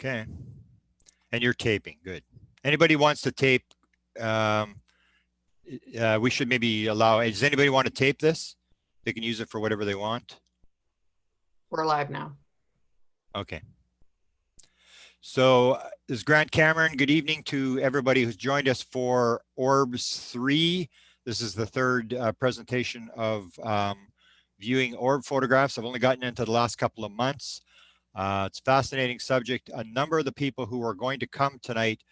Okay. And you're taping. Good. Anybody wants to tape? We should maybe allow. Does anybody want to tape this? They can use it for whatever they want. We're live now. Okay. So this is Grant Cameron. Good evening to everybody who's joined us for Orbs 3. This is the third presentation of viewing orb photographs. I've only gotten into the last couple of months. It's a fascinating subject. A number of the people who are going to come tonight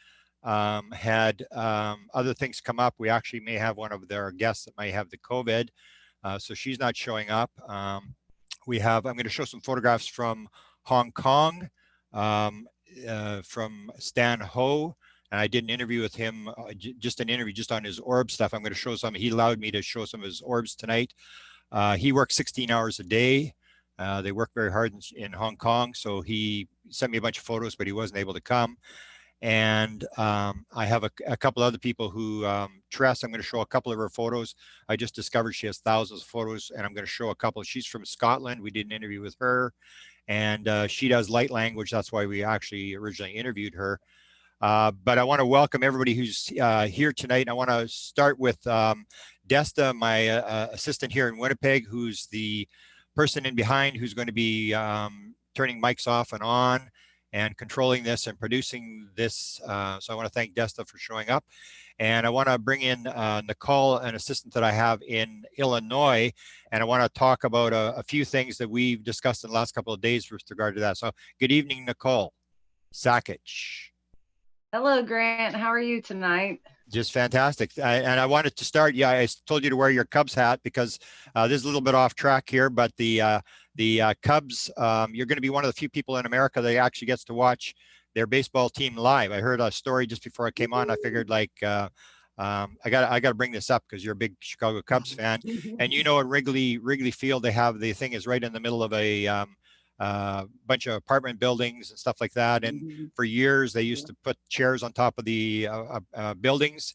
had other things come up. We actually may have one of their guests that might have the COVID, so she's not showing up. I'm going to show some photographs from Hong Kong, from Stan Ho, and I did an interview with him, just an interview just on his orb stuff. I'm going to show some. He allowed me to show some of his orbs tonight. He works 16 hours a day. They work very hard in Hong Kong, so he sent me a bunch of photos, but he wasn't able to come. And I have a couple other people who, Tress, I'm going to show a couple of her photos. I just discovered she has thousands of photos, and I'm going to show a couple. She's from Scotland. We did an interview with her, and she does light language. That's why we actually originally interviewed her. But I want to welcome everybody who's here tonight. And I want to start with Desta, my assistant here in Winnipeg, who's the person in behind who's going to be turning mics off and on and controlling this and producing this. So I want to thank Desta for showing up. And I want to bring in Nicole, an assistant that I have in Illinois. And I want to talk about a few things that we've discussed in the last couple of days with regard to that. So good evening, Nicole Sakic. Hello, Grant. How are you tonight? Just fantastic. And I wanted to start. Yeah, I told you to wear your Cubs hat because this is a little bit off track here, but the Cubs, you're going to be one of the few people in America that actually gets to watch their baseball team live. I heard a story just before I came on. I figured like I got to bring this up because you're a big Chicago Cubs fan, and you know at Wrigley Field they have the thing is right in the middle of a bunch of apartment buildings and stuff like that. And for years they used to put chairs on top of the buildings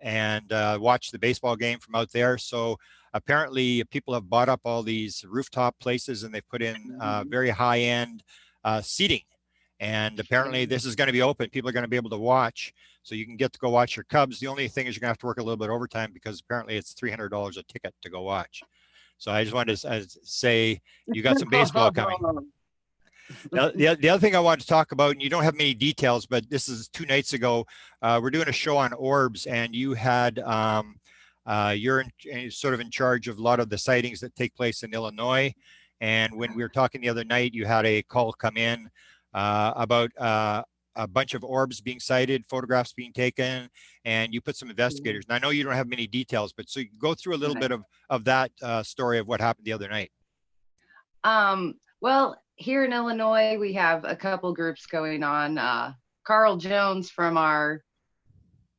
and watch the baseball game from out there. So apparently people have bought up all these rooftop places and they've put in very high-end seating. And apparently this is going to be open. People are going to be able to watch. So you can get to go watch your Cubs. The only thing is you're going to have to work a little bit overtime because apparently it's $300 a ticket to go watch. So I just wanted to say you got some baseball coming. The other thing I wanted to talk about, and you don't have many details, but this is 2 nights ago. We're doing a show on orbs, and you had you're sort of in charge of a lot of the sightings that take place in Illinois. And when we were talking the other night, you had a call come in about a bunch of orbs being sighted, photographs being taken, and you put some investigators. And I know you don't have many details, but so you go through a little bit of that story of what happened the other night. Well, here in Illinois, we have a couple groups going on. Carl Jones from our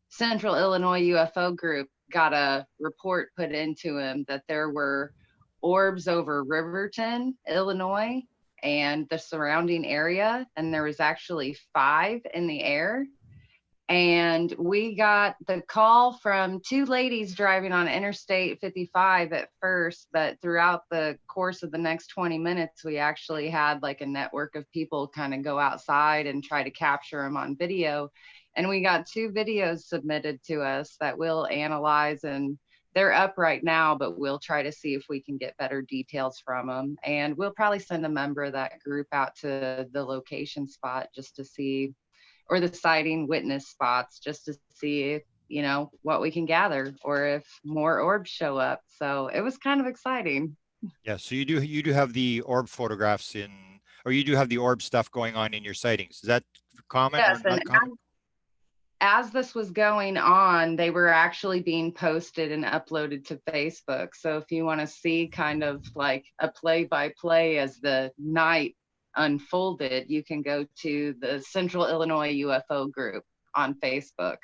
Central Illinois UFO group got a report put into him that there were orbs over Riverton, Illinois, and the surrounding area, and there was actually 5 in the air. And we got the call from 2 ladies driving on Interstate 55 at first, but throughout the course of the next 20 minutes, we actually had like a network of people kind of go outside and try to capture them on video. And we got 2 videos submitted to us that we'll analyze, and they're up right now, but we'll try to see if we can get better details from them. And we'll probably send a member of that group out to the location spot just to see, or the sighting witness spots, just to see if, you know, what we can gather or if more orbs show up. So it was kind of exciting. Yeah, so you do have the orb photographs in, or you do have the orb stuff going on in your sightings. Is that common? Yes, or not common? As this was going on, they were actually being posted and uploaded to Facebook. So if you want to see kind of like a play-by-play as the night unfolded, you can go to the Central Illinois UFO group on Facebook.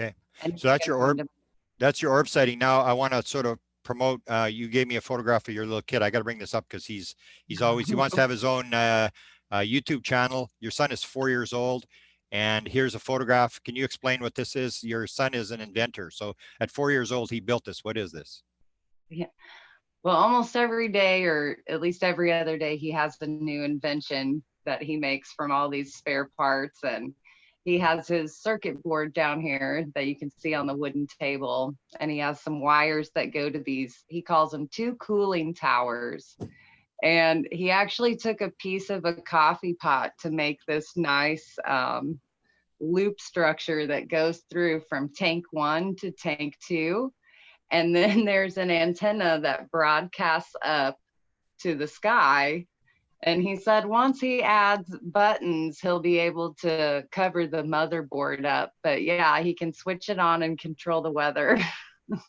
Okay, so that's your orb sighting. Now I want to sort of promote. You gave me a photograph of your little kid. I got to bring this up because he wants to have his own YouTube channel. Your son is 4 years old. And here's a photograph. Can you explain what this is? Your son is an inventor. So at 4 years old, he built this. What is this? Yeah. Well, almost every day, or at least every other day, he has a new invention. that he makes from all these spare parts. And he has his circuit board down here that you can see on the wooden table. And he has some wires that go to these, he calls them 2 cooling towers. And he actually took a piece of a coffee pot to make this nice loop structure that goes through from tank 1 to tank 2. And then there's an antenna that broadcasts up to the sky. And he said once he adds buttons, he'll be able to cover the motherboard up. But yeah, he can switch it on and control the weather.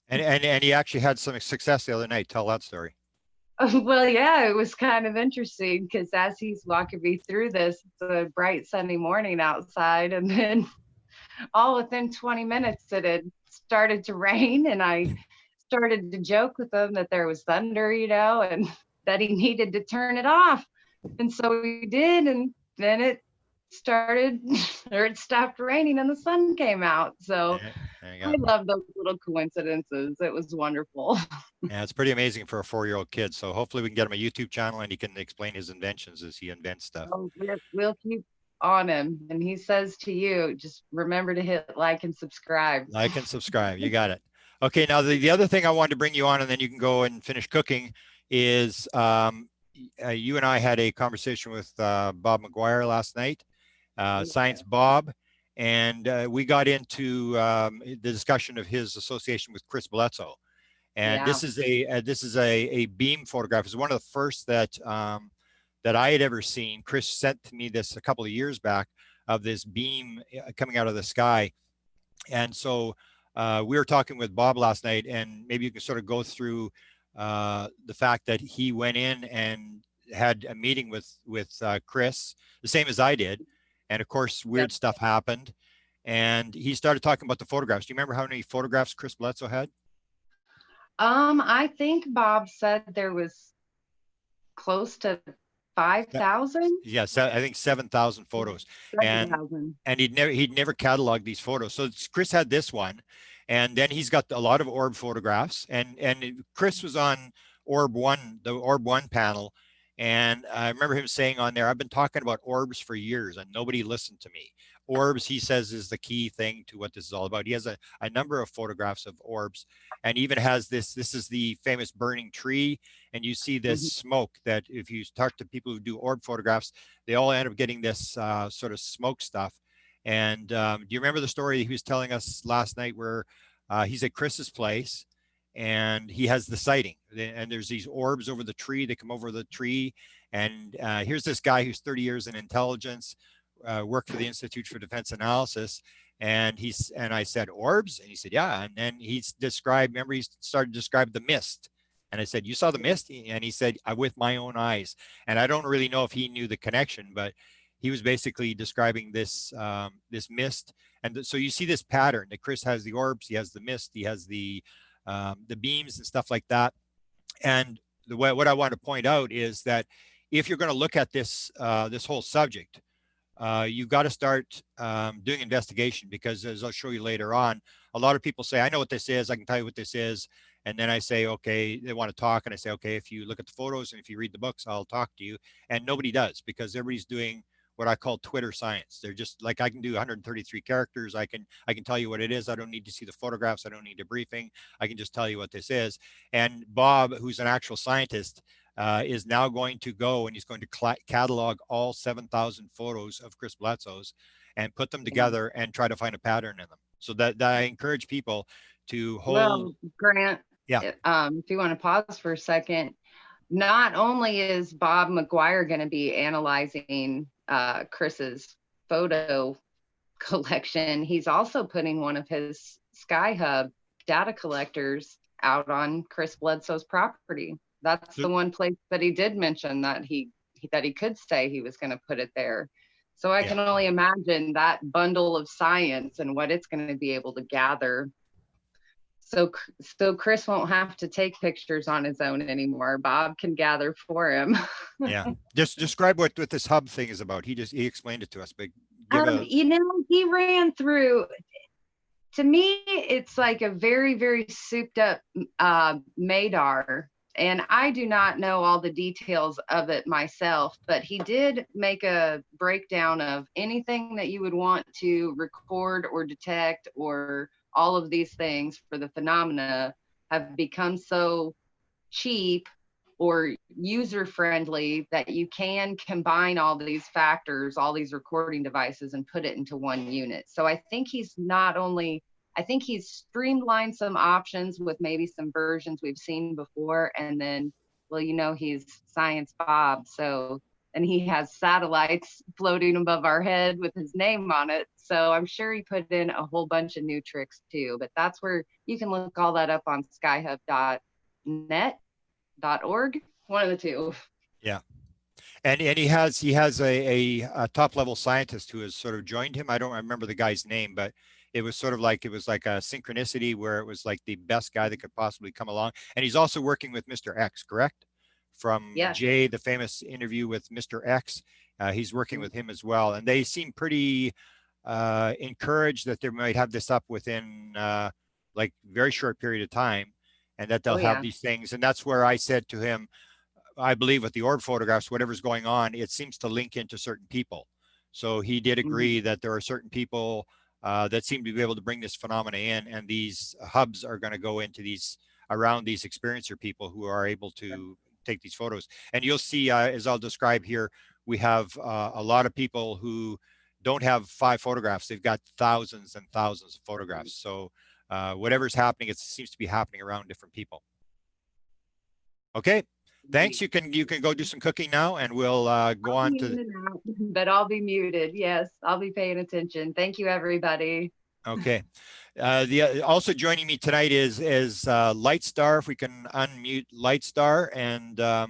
And he actually had some success the other night. Tell that story. Well, yeah, it was kind of interesting because as he's walking me through this, it's a bright sunny morning outside. And then all within 20 minutes, it had started to rain. And I started to joke with him that there was thunder, you know, and that he needed to turn it off. And so we did, and then it started, or it stopped raining and the sun came out. So I love those little coincidences. It was wonderful. Yeah, it's pretty amazing for a 4-year-old kid. So hopefully we can get him a YouTube channel and he can explain his inventions as he invents stuff. Oh, we'll keep on him. And he says to you, just remember to hit like and subscribe. Like and subscribe. You got it. Okay, now the other thing I wanted to bring you on, and then you can go and finish cooking, is you and I had a conversation with Bob McGuire last night, Science Bob, and we got into the discussion of his association with Chris Bledsoe. And this is a beam photograph. It's one of the first that that I had ever seen. Chris sent to me this a couple of years back of this beam coming out of the sky. And so we were talking with Bob last night, and maybe you can sort of go through the fact that he went in and had a meeting with Chris, the same as I did. And of course, weird stuff happened. And he started talking about the photographs. Do you remember how many photographs Chris Bledsoe had? I think Bob said there was close to 5,000. Yes, I think 7,000 photos. 7,000. And he'd never cataloged these photos. So Chris had this one, and then he's got a lot of orb photographs. And Chris was on Orb 1, the Orb 1 panel. And I remember him saying on there, I've been talking about orbs for years and nobody listened to me. Orbs, he says, is the key thing to what this is all about. He has a number of photographs of orbs, and even has this is the famous burning tree. And you see this smoke that if you talk to people who do orb photographs, they all end up getting this sort of smoke stuff. And do you remember the story he was telling us last night where he's at Chris's place and he has the sighting, and there's these orbs over the tree. They come over the tree, and here's this guy who's 30 years in intelligence, worked for the Institute for Defense Analysis, and I said, orbs? And he said, yeah. And then he's described, remember, he started to describe the mist. And I said, you saw the mist? And he said, with my own eyes. And I don't really know if he knew the connection, but he was basically describing this this mist. And so you see this pattern that Chris has the orbs, he has the mist, he has the beams and stuff like that. And what I want to point out is that if you're going to look at this this whole subject, you've got to start doing investigation, because as I'll show you later on, a lot of people say, I know what this is, I can tell you what this is. And then I say, okay, they want to talk. And I say, okay, if you look at the photos and if you read the books, I'll talk to you. And nobody does, because everybody's doing what I call Twitter science. They're just like, I can do 133 characters. I can tell you what it is. I don't need to see the photographs. I don't need a briefing. I can just tell you what this is. And Bob, who's an actual scientist, is now going to go and he's going to catalog all 7,000 photos of Chris Bledsoe's and put them together and try to find a pattern in them. So that I encourage people to hold. Well, Grant, yeah. If you want to pause for a second, not only is Bob McGuire going to be analyzing Chris's photo collection, he's also putting one of his SkyHub data collectors out on Chris Bledsoe's property. That's the one place that he did mention that he could say he was going to put it there. So I can only imagine that bundle of science and what it's going to be able to gather. So Chris won't have to take pictures on his own anymore. Bob can gather for him. Yeah. Just describe what this hub thing is about. He explained it to us, but you know, he ran through. To me, it's like a very, very souped up madar And I do not know all the details of it myself, but he did make a breakdown of anything that you would want to record or detect, or all of these things for the phenomena have become so cheap or user friendly that you can combine all these factors, all these recording devices, and put it into one unit. So I think he's not only, I think he's streamlined some options with maybe some versions we've seen before. And then, well, you know, he's Science Bob. So, and he has satellites floating above our head with his name on it. So I'm sure he put in a whole bunch of new tricks too. But that's where you can look all that up on skyhub.net.org, one of the two. Yeah. And he has a top level scientist who has sort of joined him. I don't remember the guy's name, but it was sort of like, it was like a synchronicity where it was like the best guy that could possibly come along. And he's also working with Mr. X, correct? From Yes. Jay, the famous interview with Mr. X. He's working with him as well. And they seem pretty encouraged that they might have this up within like very short period of time, and that they'll have these things. And that's where I said to him, I believe with the orb photographs, whatever's going on, it seems to link into certain people. So he did agree that there are certain people that seem to be able to bring this phenomena in, and these hubs are going to go into these, around these experiencer people who are able to take these photos. And you'll see, as I'll describe here, we have a lot of people who don't have 5 photographs. They've got thousands and thousands of photographs. So whatever's happening, it seems to be happening around different people. Okay. Thanks. You can go do some cooking now, and we'll go on to. But I'll be muted. Yes, I'll be paying attention. Thank you, everybody. Okay. Also joining me tonight is Lightstar. If we can unmute Lightstar, and I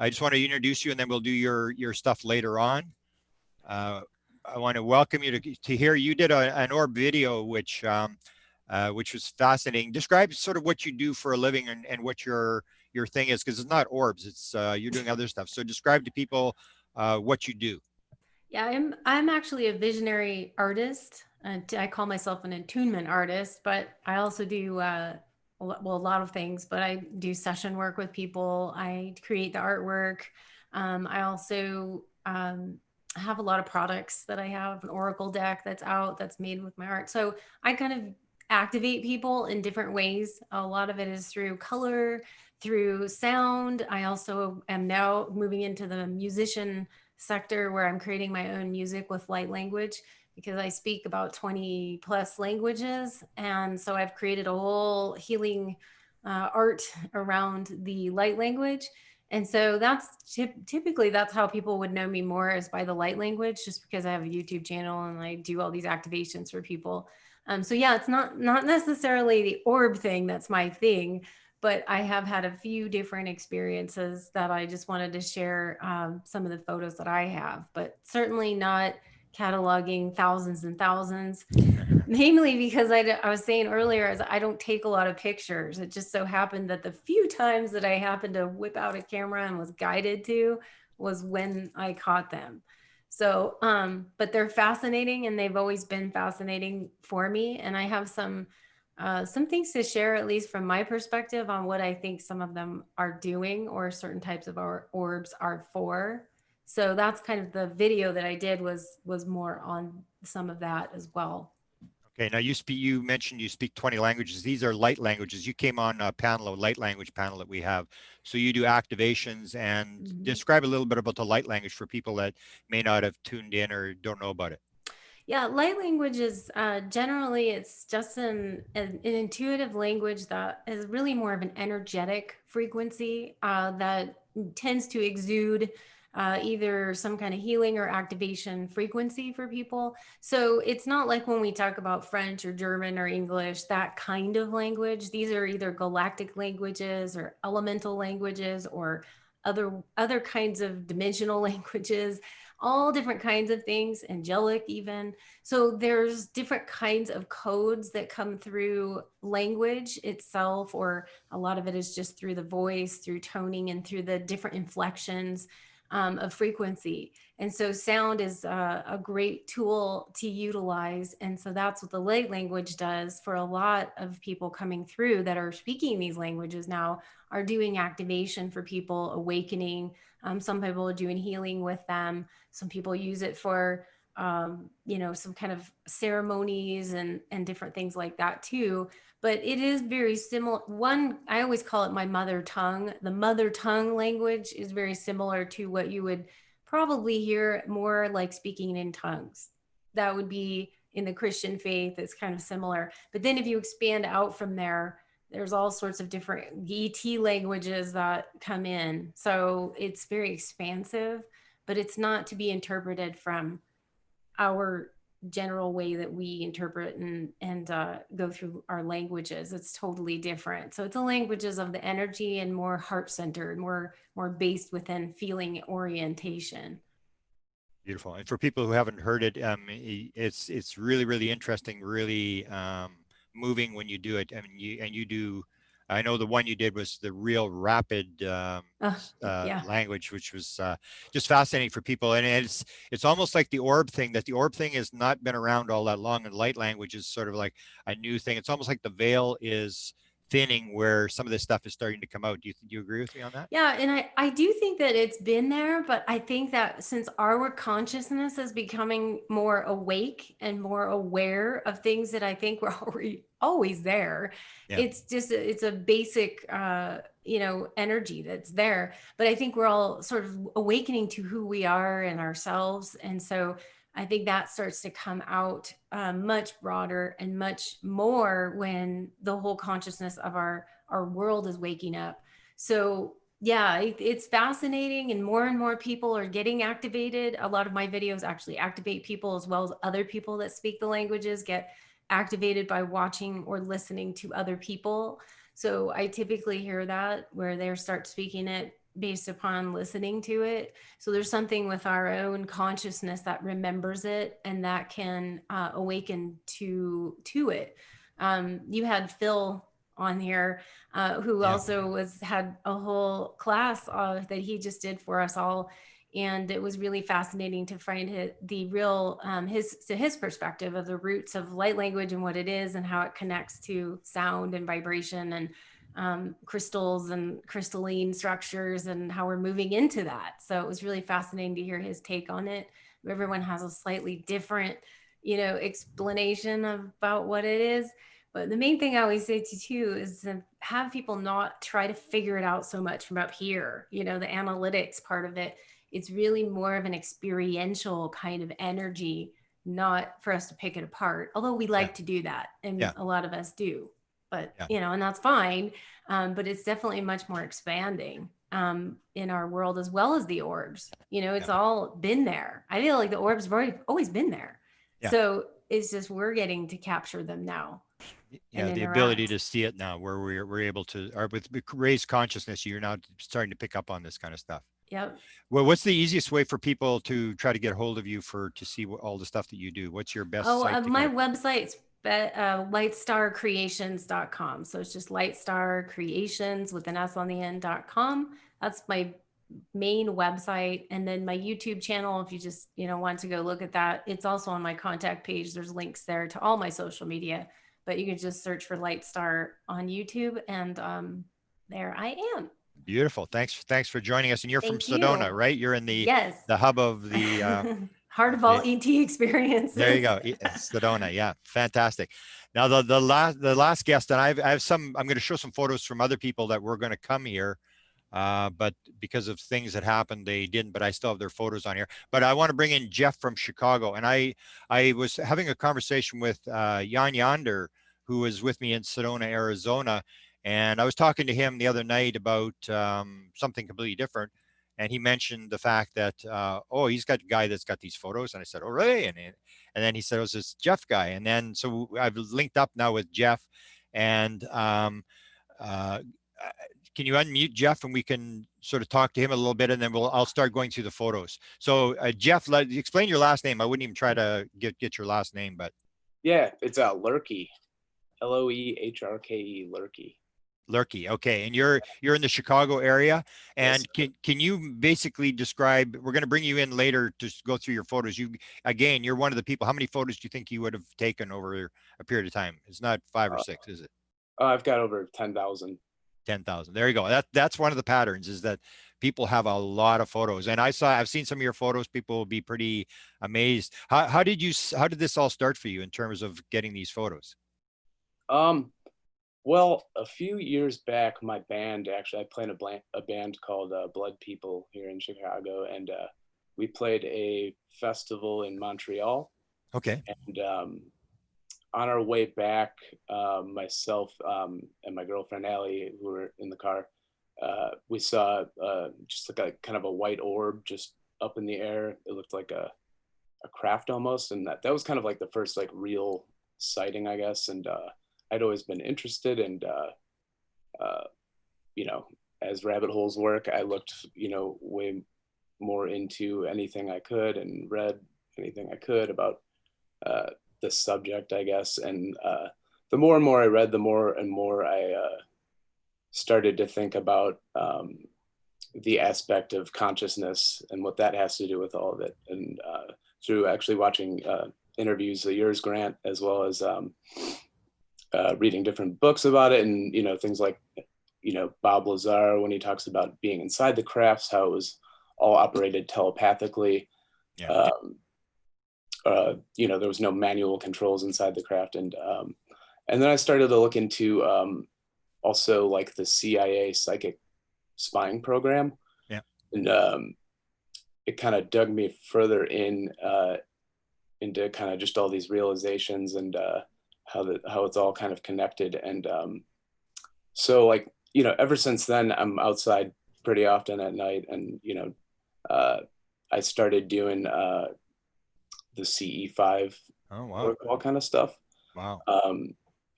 just want to introduce you, and then we'll do your stuff later on. I want to welcome you to here. You did an orb video, which was fascinating. Describe sort of what you do for a living and what your thing is, because it's not orbs, it's you're doing other stuff. So describe to people what you do. Yeah, I'm actually a visionary artist. I call myself an attunement artist, but I also do well, a lot of things. But I do session work with people. I create the artwork. I also have a lot of products that I have, an oracle deck that's out that's made with my art. So I kind of activate people in different ways. A lot of it is through color, through sound. I also am now moving into the musician sector where I'm creating my own music with light language, because I speak about 20 plus languages. And so I've created a whole healing art around the light language. And so that's typically that's how people would know me more, is by the light language, just because I have a YouTube channel and I do all these activations for people. So yeah, it's not necessarily the orb thing that's my thing, but I have had a few different experiences that I just wanted to share some of the photos that I have, but certainly not cataloging thousands and thousands, namely because I was saying earlier, is I don't take a lot of pictures. It just so happened that the few times that I happened to whip out a camera and was guided to was when I caught them. So, but they're fascinating, and they've always been fascinating for me. And I have some things to share, at least from my perspective, on what I think some of them are doing, or certain types of orbs are for. So that's kind of the video that I did was more on some of that as well. Okay, now you mentioned you speak 20 languages. These are light languages. You came on a panel, a light language panel that we have. So you do activations, and describe a little bit about the light language for people that may not have tuned in or don't know about it. Yeah, light language is generally, it's just an intuitive language that is really more of an energetic frequency that tends to exude either some kind of healing or activation frequency for people. So it's not like when we talk about French or German or English, that kind of language. These are either galactic languages or elemental languages or other kinds of dimensional languages, all different kinds of things, angelic even. So there's different kinds of codes that come through language itself, or a lot of it is just through the voice, through toning, and through the different inflections. of frequency. And so sound is a great tool to utilize. And so that's what the light language does for a lot of people coming through that are speaking these languages now, are doing activation for people, awakening. Some people are doing healing with them. Some people use it for, you know, some kind of ceremonies and different things like that too. But it is very similar. One, I always call it my mother tongue. The mother tongue language is very similar to what you would probably hear more like speaking in tongues. That would be in the Christian faith. It's kind of similar. But then if you expand out from there, there's all sorts of different ET languages that come in. So it's very expansive, but it's not to be interpreted from our general way that we interpret and go through our languages. It's totally different. So it's the languages of the energy and more heart-centered, more based within feeling orientation. Beautiful. And for people who haven't heard it, it's really, really interesting, really moving when you do it. I mean, you do. I know the one you did was the real rapid Yeah. language, which was just fascinating for people. And it's almost like the orb thing, that the orb thing has not been around all that long, and light language is sort of like a new thing. It's almost like the veil is thinning where some of this stuff is starting to come out. Do you agree with me on that? Yeah, and I do think that it's been there, but I think that since our consciousness is becoming more awake and more aware of things that I think were already always there, Yeah. it's just it's a basic you know, energy that's there. But I think we're all sort of awakening to who we are and ourselves, and so I think that starts to come out much broader and much more when the whole consciousness of our world is waking up. So yeah, it's fascinating, and more people are getting activated. A lot of my videos actually activate people, as well as other people that speak the languages get activated by watching or listening to other people. So I typically hear that where they start speaking it based upon listening to it. So there's something with our own consciousness that remembers it and that can awaken to it. You had Phil on here who Yeah. also had a whole class that he just did for us all, and it was really fascinating to find the real his perspective of the roots of light language and what it is and how it connects to sound and vibration and crystals and crystalline structures and how we're moving into that. So it was really fascinating to hear his take on it. Everyone has a slightly different, you know, explanation about what it is. But the main thing I always say to too is to have people not try to figure it out so much from up here, you know, the analytics part of it. It's really more of an experiential kind of energy, not for us to pick it apart, although we like to do that. And a lot of us do. But, you know, and that's fine. But it's definitely much more expanding in our world, as well as the orbs. You know, it's all been there. I feel like the orbs have always been there. So it's just we're getting to capture them now. Yeah, the ability to see it now, where we're able to, or with raised consciousness, you're now starting to pick up on this kind of stuff. Yep. Well, what's the easiest way for people to try to get a hold of you to see all the stuff that you do? What's your best site? My website's lightstarcreations.com. So it's just Lightstar Creations with an S on the end.com. That's my main website. And then my YouTube channel, if you just, you know, want to go look at that, it's also on my contact page. There's links there to all my social media, but you can just search for Lightstar on YouTube, and there I am. Beautiful. Thanks for joining us. And you're from Thank Sedona, you. right? You're in the Yes. hub of the heart of all ET experiences. There you go, Sedona. Yeah, fantastic. Now the last guest, and I have some. I'm going to show some photos from other people that were going to come here, but because of things that happened, they didn't. But I still have their photos on here. But I want to bring in Jeff from Chicago, and I was having a conversation with Jan Yonder, who was with me in Sedona, Arizona. And I was talking to him the other night about something completely different. And he mentioned the fact that, oh, he's got a guy that's got these photos. And I said, oh, really? And then he said, oh, it's this Jeff guy. And then, so I've linked up now with Jeff. And can you unmute Jeff, and we can sort of talk to him a little bit, and then I'll start going through the photos. So Jeff, explain your last name. I wouldn't even try to get your last name, but. Yeah, it's Lurkey, Loehrke, Lurkey. Lurkey. Okay. And you're in the Chicago area. And Yes. can you basically describe, we're going to bring you in later to go through your photos. You're one of the people, how many photos do you think you would have taken over a period of time? It's not 5 or 6, is it? I've got over 10,000. 10,000. There you go. That's one of the patterns, is that people have a lot of photos. And I've seen some of your photos. People will be pretty amazed. How did this all start for you in terms of getting these photos? Well, a few years back, my band, actually, I played a band called Blood People here in Chicago, and we played a festival in Montreal. Okay. And on our way back, myself and my girlfriend Allie, who were in the car, we saw just like a kind of a white orb just up in the air. It looked like a craft almost, and that was kind of like the first like real sighting, I guess. And I'd always been interested, and you know, as rabbit holes work, I looked, you know, way more into anything I could and read anything I could about the subject, I guess. And the more and more I read, the more and more I started to think about the aspect of consciousness and what that has to do with all of it. And through actually watching interviews of yours, Grant, as well as reading different books about it, and, you know, things like, you know, Bob Lazar, when he talks about being inside the crafts, how it was all operated telepathically. Yeah. You know, there was no manual controls inside the craft. And then I started to look into also like the CIA psychic spying program. Yeah. And it kind of dug me further into kind of just all these realizations, and how it's all kind of connected. And so, like, you know, ever since then, I'm outside pretty often at night. And, you know, I started doing the CE5 Oh, wow. protocol kind of stuff. Wow.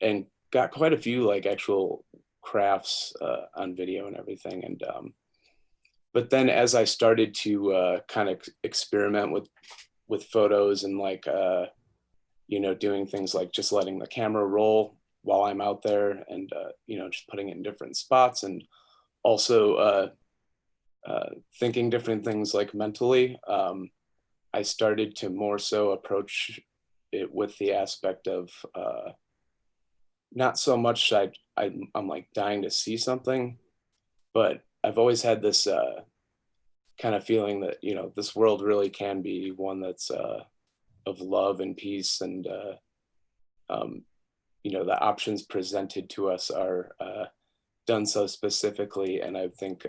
And got quite a few like actual crafts on video and everything. And but then as I started to kind of experiment with photos, and like you know, doing things like just letting the camera roll while I'm out there, and you know, just putting it in different spots, and also thinking different things like mentally, I started to more so approach it with the aspect of not so much I'm like dying to see something, but I've always had this kind of feeling that, you know, this world really can be one that's of love and peace. And you know, the options presented to us are done so specifically. And I think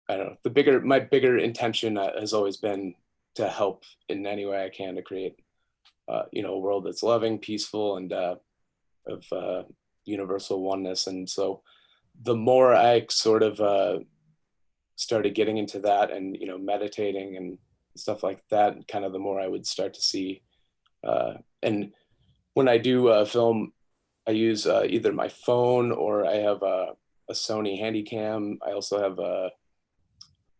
I don't know, my bigger intention has always been to help in any way I can to create you know, a world that's loving, peaceful, and of universal oneness. And so the more I sort of started getting into that, and, you know, meditating and stuff like that, kind of the more I would start to see. And when I do film, I use either my phone, or I have a Sony Handycam. I also have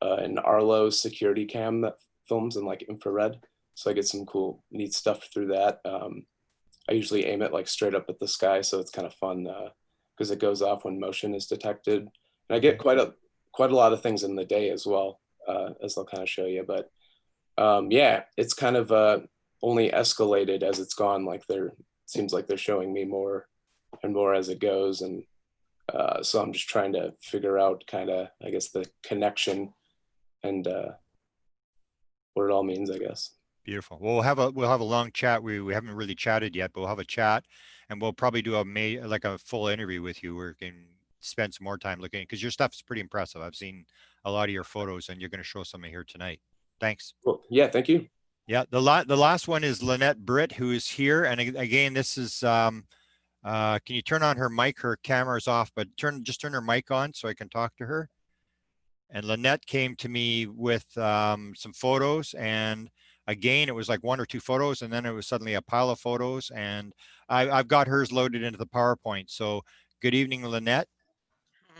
an Arlo security cam that films in like infrared. So I get some cool, neat stuff through that. I usually aim it like straight up at the sky, so it's kind of fun because it goes off when motion is detected. And I get quite a lot of things in the day as well, as I'll kind of show you. But yeah, it's kind of only escalated as it's gone. Like seems like they're showing me more and more as it goes. And so I'm just trying to figure out kind of, I guess, the connection and what it all means, I guess. Beautiful. Well, we'll have a long chat. We haven't really chatted yet, but we'll have a chat, and we'll probably do like a full interview with you where we can spend some more time looking, because your stuff is pretty impressive. I've seen a lot of your photos, and you're going to show some here tonight. Thanks. Well, yeah, thank you. Yeah. The last one is Lynette Britt, who is here. And again, this is, can you turn on her mic? Her camera's off, but just turn her mic on so I can talk to her. And Lynette came to me with some photos, and again, it was like 1 or 2 photos, and then it was suddenly a pile of photos, and I've got hers loaded into the PowerPoint. So good evening, Lynette.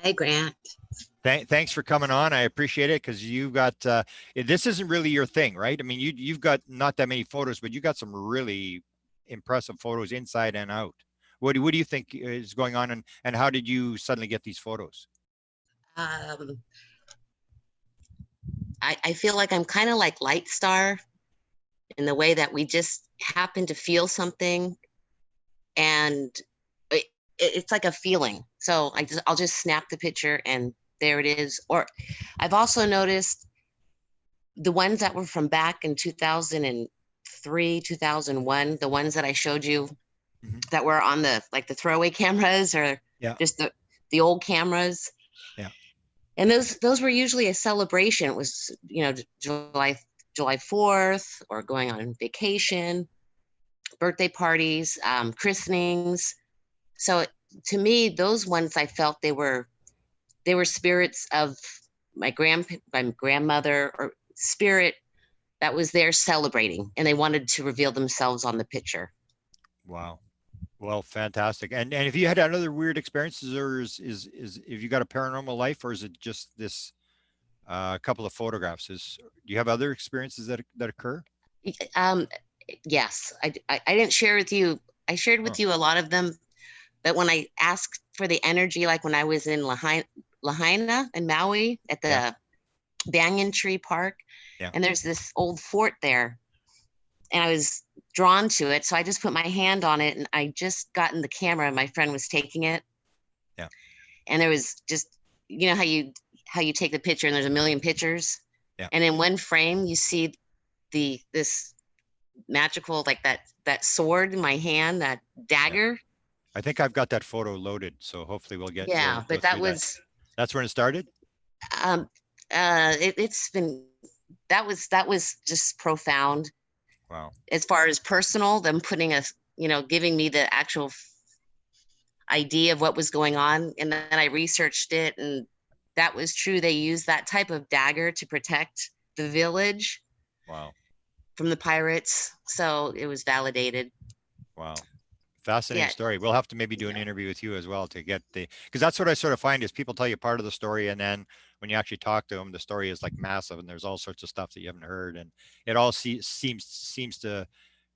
Hi, Grant. Thanks for coming on. I appreciate it, because you got, this isn't really your thing, right? I mean, you've got not that many photos, but you got some really impressive photos inside and out. What do you think is going on, and how did you suddenly get these photos? Um, I feel like I'm kind of like Lightstar in the way that we just happen to feel something, and it's like a feeling. So I'll just snap the picture and there it is. Or I've also noticed the ones that were from back in 2003, 2001, the ones that I showed you that were on the throwaway cameras, or just the old cameras. Yeah. And those were usually a celebration. It was, July 4th, or going on vacation, birthday parties, christenings. So to me, those ones, I felt they were spirits of my grandmother, or spirit that was there celebrating, and they wanted to reveal themselves on the picture. Wow. Well, fantastic. And if you had other weird experiences, or is if you got a paranormal life, or is it just this couple of photographs? Do you have other experiences that occur? Yes, I didn't share with you. I shared with you a lot of them, but when I asked for the energy, like when I was in Lahaina in Maui at the Banyan Tree Park, and there's this old fort there, and I was drawn to it. So I just put my hand on it, and I just got in the camera, and my friend was taking it. Yeah. And there was just, how you take the picture and there's a million pictures. Yeah. And in one frame you see this magical, like that sword in my hand, that dagger. Yeah. I think I've got that photo loaded, so hopefully we'll get. Yeah, we'll but that was. That's when it started. It's been. That was just profound. Wow. As far as personal, them putting giving me the actual idea of what was going on. And then I researched it, and that was true. They used that type of dagger to protect the village. Wow. From the pirates. So it was validated. Wow. Fascinating story. We'll have to maybe do an interview with you as well to get because that's what I sort of find is people tell you part of the story, and then when you actually talk to them, the story is like massive, and there's all sorts of stuff that you haven't heard, and it all seems to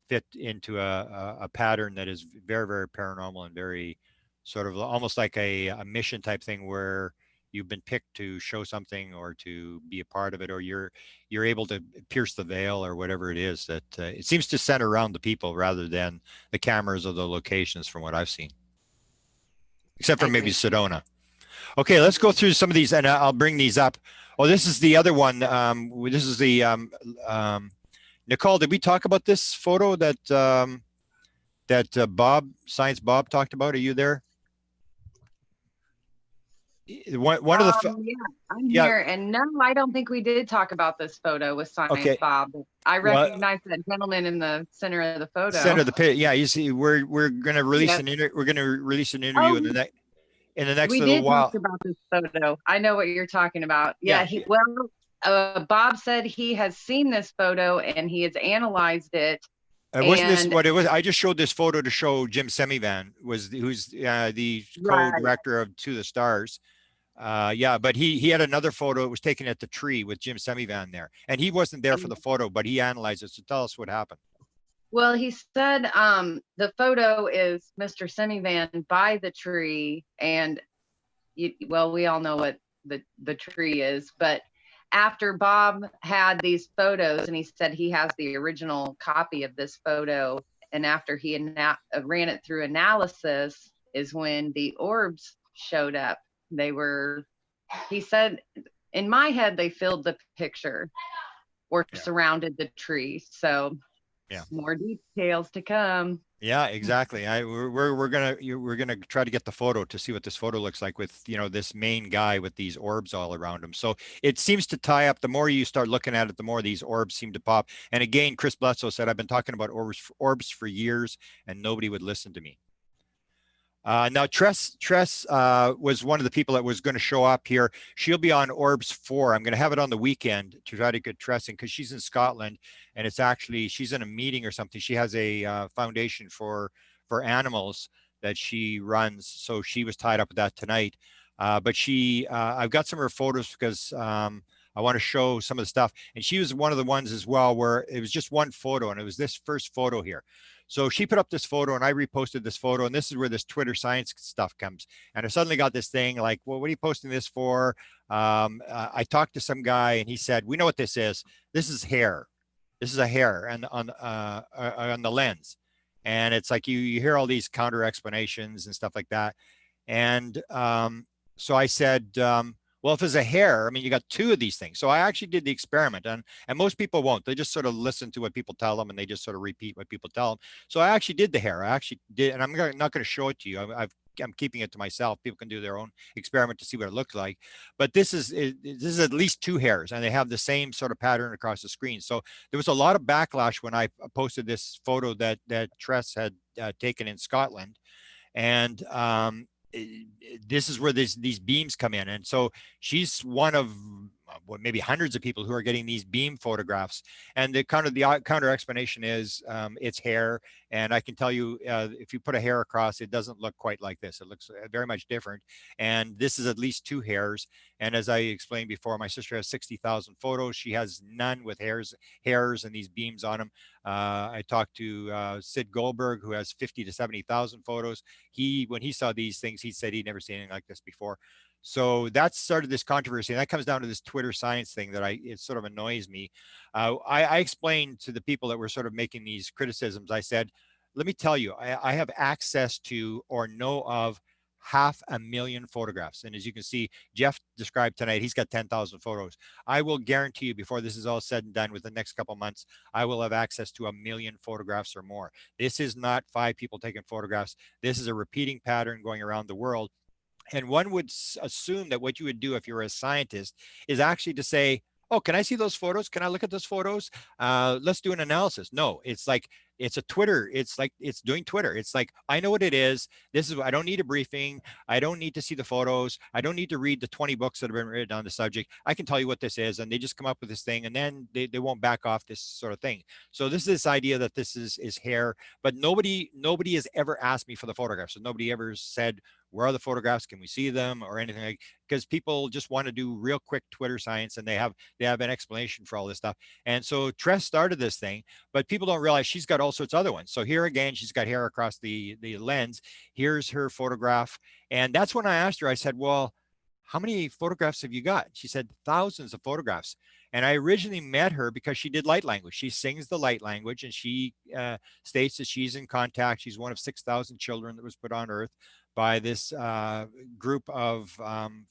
fit into a pattern that is very, very paranormal and very sort of almost like a mission type thing, where you've been picked to show something or to be a part of it, or you're able to pierce the veil or whatever it is, that it seems to center around the people rather than the cameras or the locations, from what I've seen, except for maybe Sedona. Okay, let's go through some of these, and I'll bring these up. Oh, this is the other one. This is the Nicole, did we talk about this photo that Science Bob talked about? Are you there? One of the I'm here, and no, I don't think we did talk about this photo with Science Bob. I recognize that gentleman in the center of the photo. Center of the pit. Yeah, you see, we're going to release an interview in the next little while. We did talk about this photo. I know what you're talking about. Yeah. Bob said he has seen this photo and he has analyzed it. Wasn't this what it was? I just showed this photo to show Jim Semivan, who's the co-director of To the Stars. But he had another photo. It was taken at the tree with Jim Semivan there, and he wasn't there for the photo, but he analyzed it. So tell us what happened. Well, he said the photo is Mr. Semivan by the tree, and we all know what the tree is, but after Bob had these photos, and he said he has the original copy of this photo, and after he ran it through analysis is when the orbs showed up. He said, in my head, they filled the picture or surrounded the tree. So more details to come. Yeah, exactly. We're gonna try to get the photo to see what this photo looks like with this main guy with these orbs all around him. So it seems to tie up. The more you start looking at it, the more these orbs seem to pop. And again, Chris Bledsoe said, I've been talking about orbs for years, and nobody would listen to me. Now Tress was one of the people that was going to show up here. She'll be on Orbs 4. I'm going to have it on the weekend to try to get Tress in, because she's in Scotland, and it's actually, she's in a meeting or something. She has a foundation for animals that she runs. So she was tied up with that tonight. But I've got some of her photos because I want to show some of the stuff. And she was one of the ones as well where it was just one photo, and it was this first photo here. So she put up this photo and I reposted this photo, and this is where this Twitter science stuff comes. And I suddenly got this thing like, well, what are you posting this for? I talked to some guy and he said, we know what this is. This is hair. This is a hair and on the lens. And it's like you hear all these counter explanations and stuff like that. And so I said, well, if it's a hair, I mean, you got two of these things. So I actually did the experiment, and most people won't. They just sort of listen to what people tell them, and they just sort of repeat what people tell them. So I actually did the hair. I actually did, and I'm not going to show it to you. I'm keeping it to myself. People can do their own experiment to see what it looked like. But this is at least two hairs, and they have the same sort of pattern across the screen. So there was a lot of backlash when I posted this photo that Tress had taken in Scotland, and this is where these beams come in. And so she's one of maybe hundreds of people who are getting these beam photographs. And the counter explanation is it's hair. And I can tell you, if you put a hair across, it doesn't look quite like this. It looks very much different. And this is at least two hairs. And as I explained before, my sister has 60,000 photos. She has none with hairs and these beams on them. I talked to Sid Goldberg, who has 50 to 70,000 photos. When he saw these things, he said he'd never seen anything like this before. So that started this controversy, and that comes down to this Twitter science thing that it sort of annoys me. I explained to the people that were sort of making these criticisms, I said, let me tell you, I have access to or know of 500,000 photographs. And as you can see, Jeff described tonight, he's got 10,000 photos. I will guarantee you, before this is all said and done, with the next couple of months, I will have access to 1 million photographs or more. This is not 5 people taking photographs. This is a repeating pattern going around the world. And one would assume that what you would do if you're a scientist is actually to say, oh, can I see those photos? Can I look at those photos? Let's do an analysis. No, it's like, it's a Twitter. It's like, it's doing Twitter. It's like, I know what it is. I don't need a briefing. I don't need to see the photos. I don't need to read the 20 books that have been written on the subject. I can tell you what this is. And they just come up with this thing, and then they won't back off this sort of thing. So this is this idea that this is hair, but nobody has ever asked me for the photographs. So nobody ever said, where are the photographs? Can we see them or anything like, because people just want to do real quick Twitter science, and they have an explanation for all this stuff. And so Tress started this thing, but people don't realize she's got all sorts of other ones. So here again, she's got hair across the lens. Here's her photograph. And that's when I asked her, I said, well, how many photographs have you got? She said, thousands of photographs. And I originally met her because she did light language. She sings the light language, and she states that she's in contact. She's one of 6,000 children that was put on Earth by this group of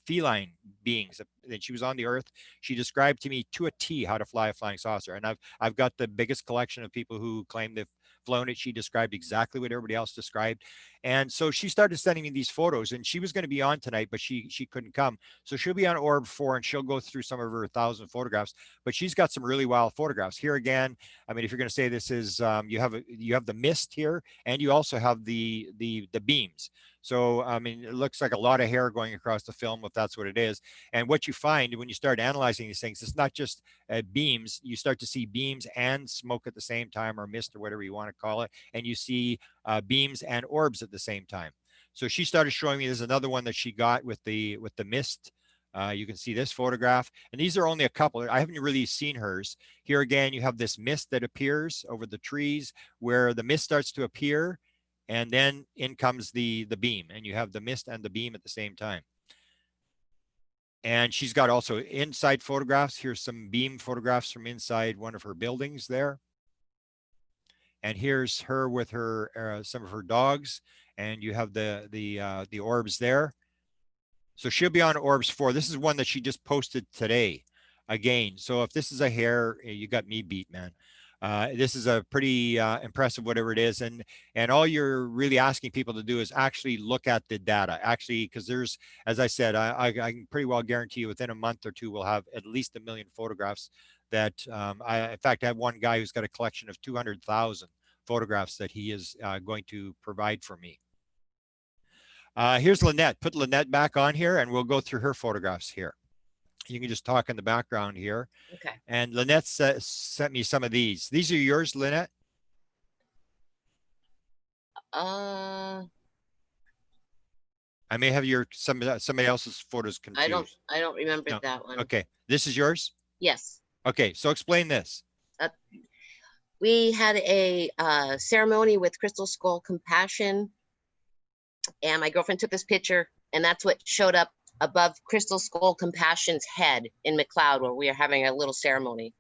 feline beings that she was on the Earth. She described to me to a T how to fly a flying saucer. And I've got the biggest collection of people who claim they've flown it. She described exactly what everybody else described. And so she started sending me these photos, and she was going to be on tonight, but she couldn't come. So she'll be on Orb 4, and she'll go through some of her 1,000 photographs, but she's got some really wild photographs. Here again, I mean, if you're going to say this is, you have the mist here, and you also have the beams. So, I mean, it looks like a lot of hair going across the film, if that's what it is. And what you find when you start analyzing these things, it's not just beams. You start to see beams and smoke at the same time, or mist, or whatever you want to call it. And you see beams and orbs at the same time. So she started showing me, there's another one that she got with the mist. You can see this photograph, and these are only a couple. I haven't really seen hers. Here again, you have this mist that appears over the trees, where the mist starts to appear, and then in comes the beam, and you have the mist and the beam at the same time. And she's got also inside photographs. Here's some beam photographs from inside one of her buildings there. And here's her with her some of her dogs, and you have the orbs there. So she'll be on Orbs 4. This is one that she just posted today again. So if this is a hair, you got me beat, man. This is a pretty impressive, whatever it is. And all you're really asking people to do is actually look at the data, actually, because there's, as I said, I can pretty well guarantee you within a month or two, we'll have at least 1 million photographs that in fact, I have one guy who's got a collection of 200,000 photographs that he is going to provide for me. Here's Lynette. Put Lynette back on here, and we'll go through her photographs here. You can just talk in the background here. Okay. And Lynette sent me some of these. These are yours, Lynette? I may have somebody else's photos confused. I don't remember No. that one. Okay, this is yours? Yes. Okay, so explain this. We had a ceremony with Crystal Skull Compassion, and my girlfriend took this picture, and that's what showed up above Crystal Skull Compassion's head in McLeod, where we are having a little ceremony.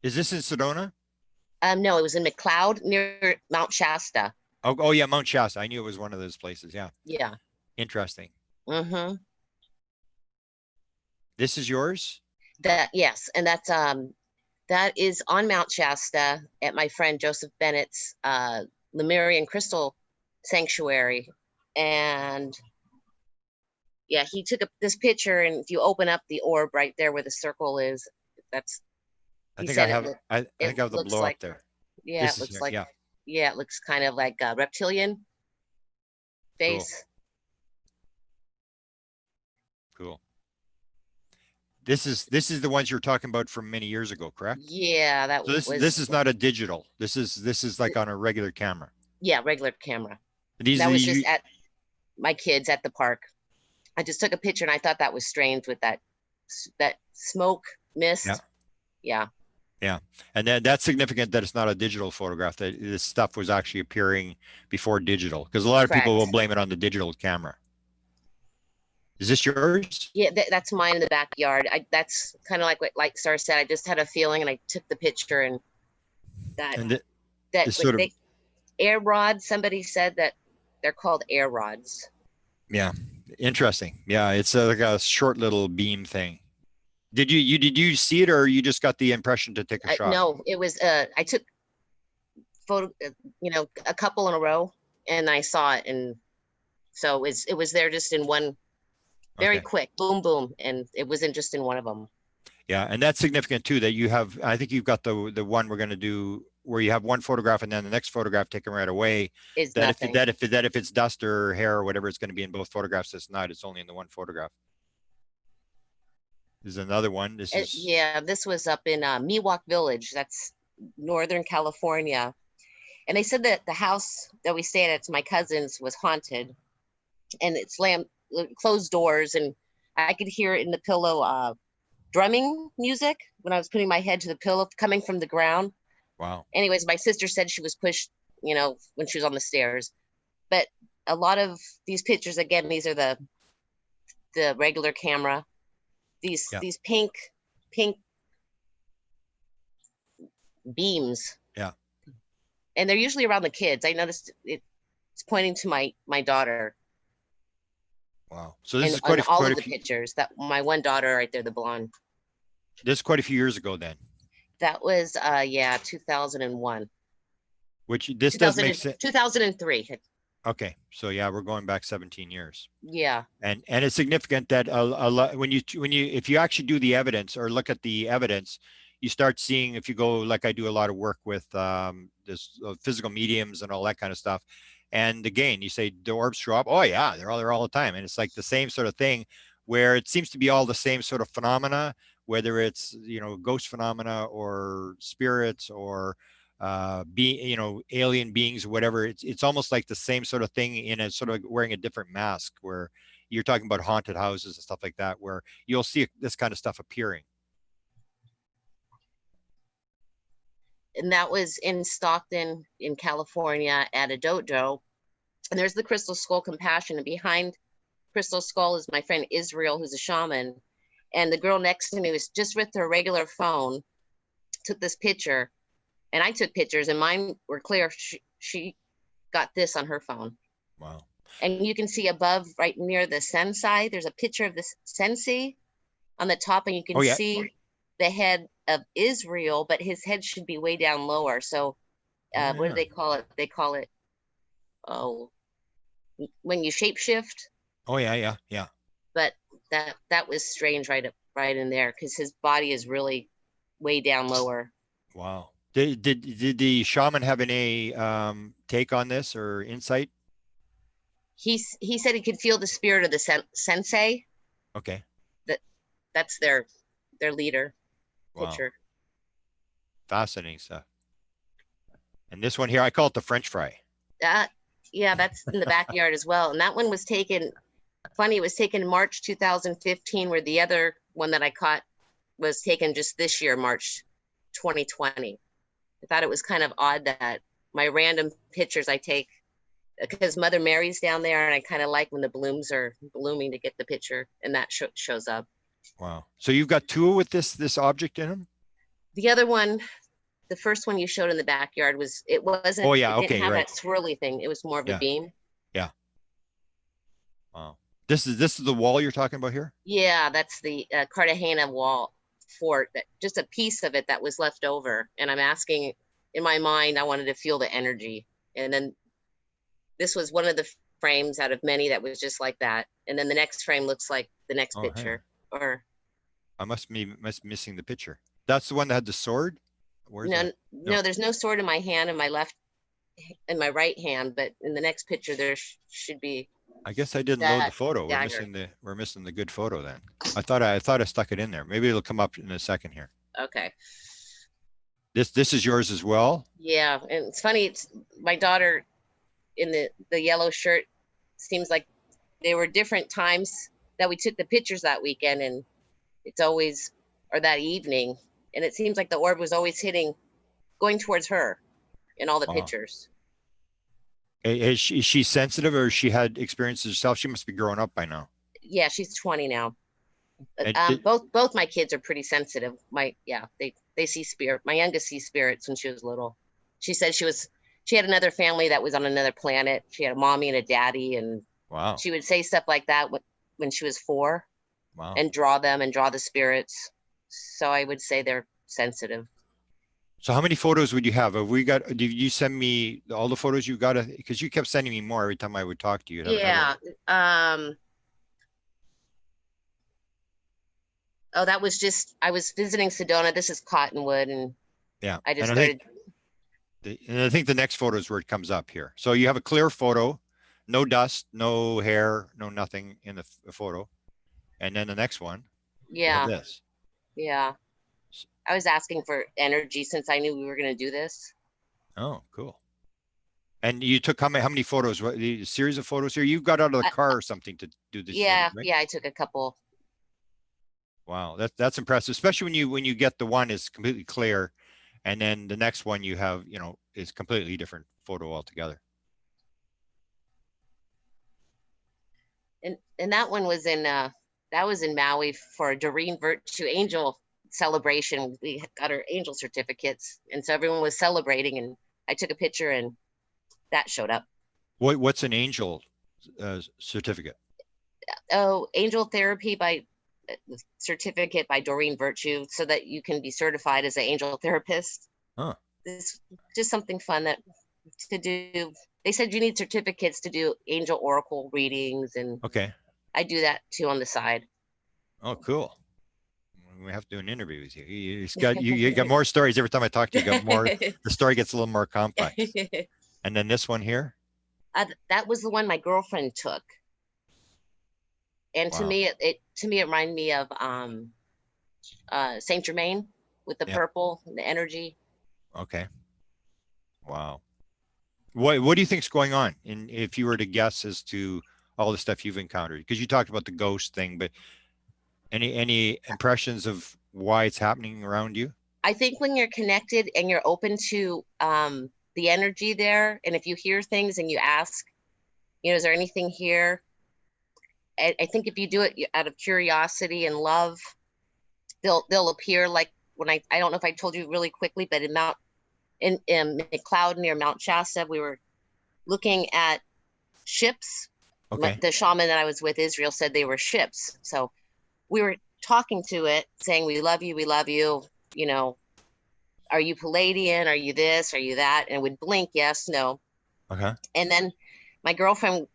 Is this in Sedona? No, it was in McLeod near Mount Shasta. Oh yeah, Mount Shasta. I knew it was one of those places. Yeah. Yeah. Interesting. Mm-hmm. This is yours? Yes, and that is on Mount Shasta at my friend Joseph Bennett's Lemurian Crystal Sanctuary. And yeah, he took this picture, and if you open up the orb right there where the circle is, that's, I he think said I have. it I think I have the looks blow like, up there. yeah, This it is looks here, like, yeah. yeah, it looks kind of like a reptilian face. Cool. This is the ones you're talking about from many years ago, correct? Yeah, that So was, this is not a digital. This is like on a regular camera. yeah, regular camera. These That are was you, just at my kids at the park. I just took a picture, and I thought that was strange with that smoke mist. Yeah. Yeah. yeah, and then that's significant that it's not a digital photograph. That this stuff was actually appearing before digital, because a lot of people will Correct. blame it on the digital camera. Is this yours? Yeah, that's mine in the backyard. That's kind of like what Lightstar said. I just had a feeling, and I took the picture, and And that this sort of, air rods. Somebody said that they're called air rods. yeah, interesting. Yeah, it's like a short little beam thing. Did you see it, or you just got the impression to take a shot? No, it was. I took photo, a couple in a row, and I saw it, and so it was there just in one, very Okay. quick, boom, boom, and it wasn't just in one of them. Yeah, and that's significant too, that you have, I think you've got the one we're going to do where you have one photograph and then the next photograph taken right away. Is That nothing. if it's dust or hair or whatever, it's going to be in both photographs. It's not, it's only in the one photograph. There's another one. This is, Yeah, this was up in Miwok Village. That's Northern California. And they said that the house that we stayed at, my cousin's, was haunted, and it's closed doors, and I could hear it in the pillow drumming music when I was putting my head to the pillow coming from the ground. wow. Anyways, my sister said she was pushed, when she was on the stairs. But a lot of these pictures, again, these are the regular camera. These pink beams. Yeah. And they're usually around the kids. I noticed it's pointing to my daughter. Wow. So this is all quite of the pictures. That my one daughter right there, the blonde. this is quite a few years ago then. That was 2001. Which this does make sense. 2003. Okay, so yeah, we're going back 17 years. Yeah. And it's significant that a lot when you if you actually do the evidence or look at the evidence, you start seeing, if you go, like I do a lot of work with this physical mediums and all that kind of stuff. And again, you say the orbs show up. Oh yeah, they're all there all the time. And it's like the same sort of thing where it seems to be all the same sort of phenomena, whether it's, ghost phenomena or spirits or alien beings or whatever. It's almost like the same sort of thing in a sort of wearing a different mask, where you're talking about haunted houses and stuff like that, where you'll see this kind of stuff appearing. And that was in Stockton, in California, at a dojo. And there's the Crystal Skull Compassion. And behind Crystal Skull is my friend Israel, who's a shaman. And the girl next to me was just with her regular phone, took this picture. And I took pictures, and mine were clear. She got this on her phone. Wow. And you can see above, right near the sensei, there's a picture of the sensei on the top, and you can see the head of Israel, but his head should be way down lower. So what do they call it? They call it, when you shapeshift. Oh yeah. But that was strange right in there, because his body is really way down lower. Wow. Did the shaman have any take on this or insight? He said he could feel the spirit of the sensei. Okay. That's their leader. Wow. Picture. Fascinating stuff. And this one here, I call it the French fry. Yeah, that's in the backyard as well. And that one was taken, funny, it was taken in March 2015, where the other one that I caught was taken just this year, March 2020. I thought it was kind of odd that my random pictures I take, because Mother Mary's down there, and I kind of like when the blooms are blooming to get the picture, and that shows up. Wow. So you've got two with this object in them? The other one, the first one you showed in the backyard it wasn't, Oh, yeah, it didn't okay, have right. that swirly thing. It was more of Yeah. a beam. Wow. This is the wall you're talking about here? Yeah, that's the Cartagena wall fort, that just a piece of it that was left over. And I'm asking, in my mind, I wanted to feel the energy. And then this was one of the frames out of many that was just like that. And then the next frame looks like the next Oh, hang picture. Or I must be missing the picture. That's the one that had the sword? Where's no, that? no, there's no sword in my hand, in my right hand, but in the next picture there should be. I guess I didn't load the that photo. dagger. We're missing the good photo then. I thought I stuck it in there. Maybe it'll come up in a second here. Okay. This is yours as well? Yeah, and it's funny, it's my daughter in the yellow shirt. Seems like they were different times that we took the pictures that weekend, and it's always, or that evening, and it seems like the orb was always going towards her in all the Wow. pictures. Is she sensitive, or she had experiences herself? She must be growing up by now. Yeah, she's 20 now. And Both my kids are pretty sensitive. They see spirit. My youngest sees spirits when she was little. She said she had another family that was on another planet. She had a mommy and a daddy, and Wow. she would say stuff like that when she was 4. Wow. And draw the spirits. So I would say they're sensitive. So how many photos would you have? Did you send me all the photos you got? Because you kept sending me more every time I would talk to you. Yeah. Oh, that was just, I was visiting Sedona. This is Cottonwood, and Yeah. I just and started. I think the next photo is where it comes up here. So you have a clear photo, no dust, no hair, no nothing in the photo. And then the next one. you have Yeah. This. Yeah. I was asking for energy since I knew we were going to do this. Oh, cool. And you took how many photos? What, a series of photos here? You got out of the car or something to do this? Yeah. photos, right? Yeah. I took a couple. Wow, that's impressive, especially when you get the one is completely clear, and then the next one you have, is completely different photo altogether. And that one was in Maui for a Doreen Virtue Angel celebration. We got our angel certificates, and so everyone was celebrating, and I took a picture, and that showed up. What's an angel certificate? Oh, angel therapy by certificate by Doreen Virtue, so that you can be certified as an angel therapist. Huh. It's just something fun to do. They said you need certificates to do angel oracle readings, and Okay. I do that too on the side. Oh, cool. We have to do an interview with you. You got more stories every time I talk to you. You got more. The story gets a little more complex. And then this one here. That was the one my girlfriend took. And Wow. to me, it reminded me of Saint Germain with the purple and the energy. Okay. Wow. What do you think's going on? And if you were to guess as to all the stuff you've encountered, because you talked about the ghost thing, but any impressions of why it's happening around you? I think when you're connected and you're open to the energy there, and if you hear things and you ask, is there anything here? I think if you do it out of curiosity and love, they'll appear. Like when I don't know if I told you really quickly, but in McLeod near Mount Shasta, we were looking at ships. Okay. The shaman that I was with, Israel, said they were ships. So we were talking to it, saying, we love you, are you Palladian? Are you this? Are you that? And it would blink, yes, no. Okay. And then my girlfriend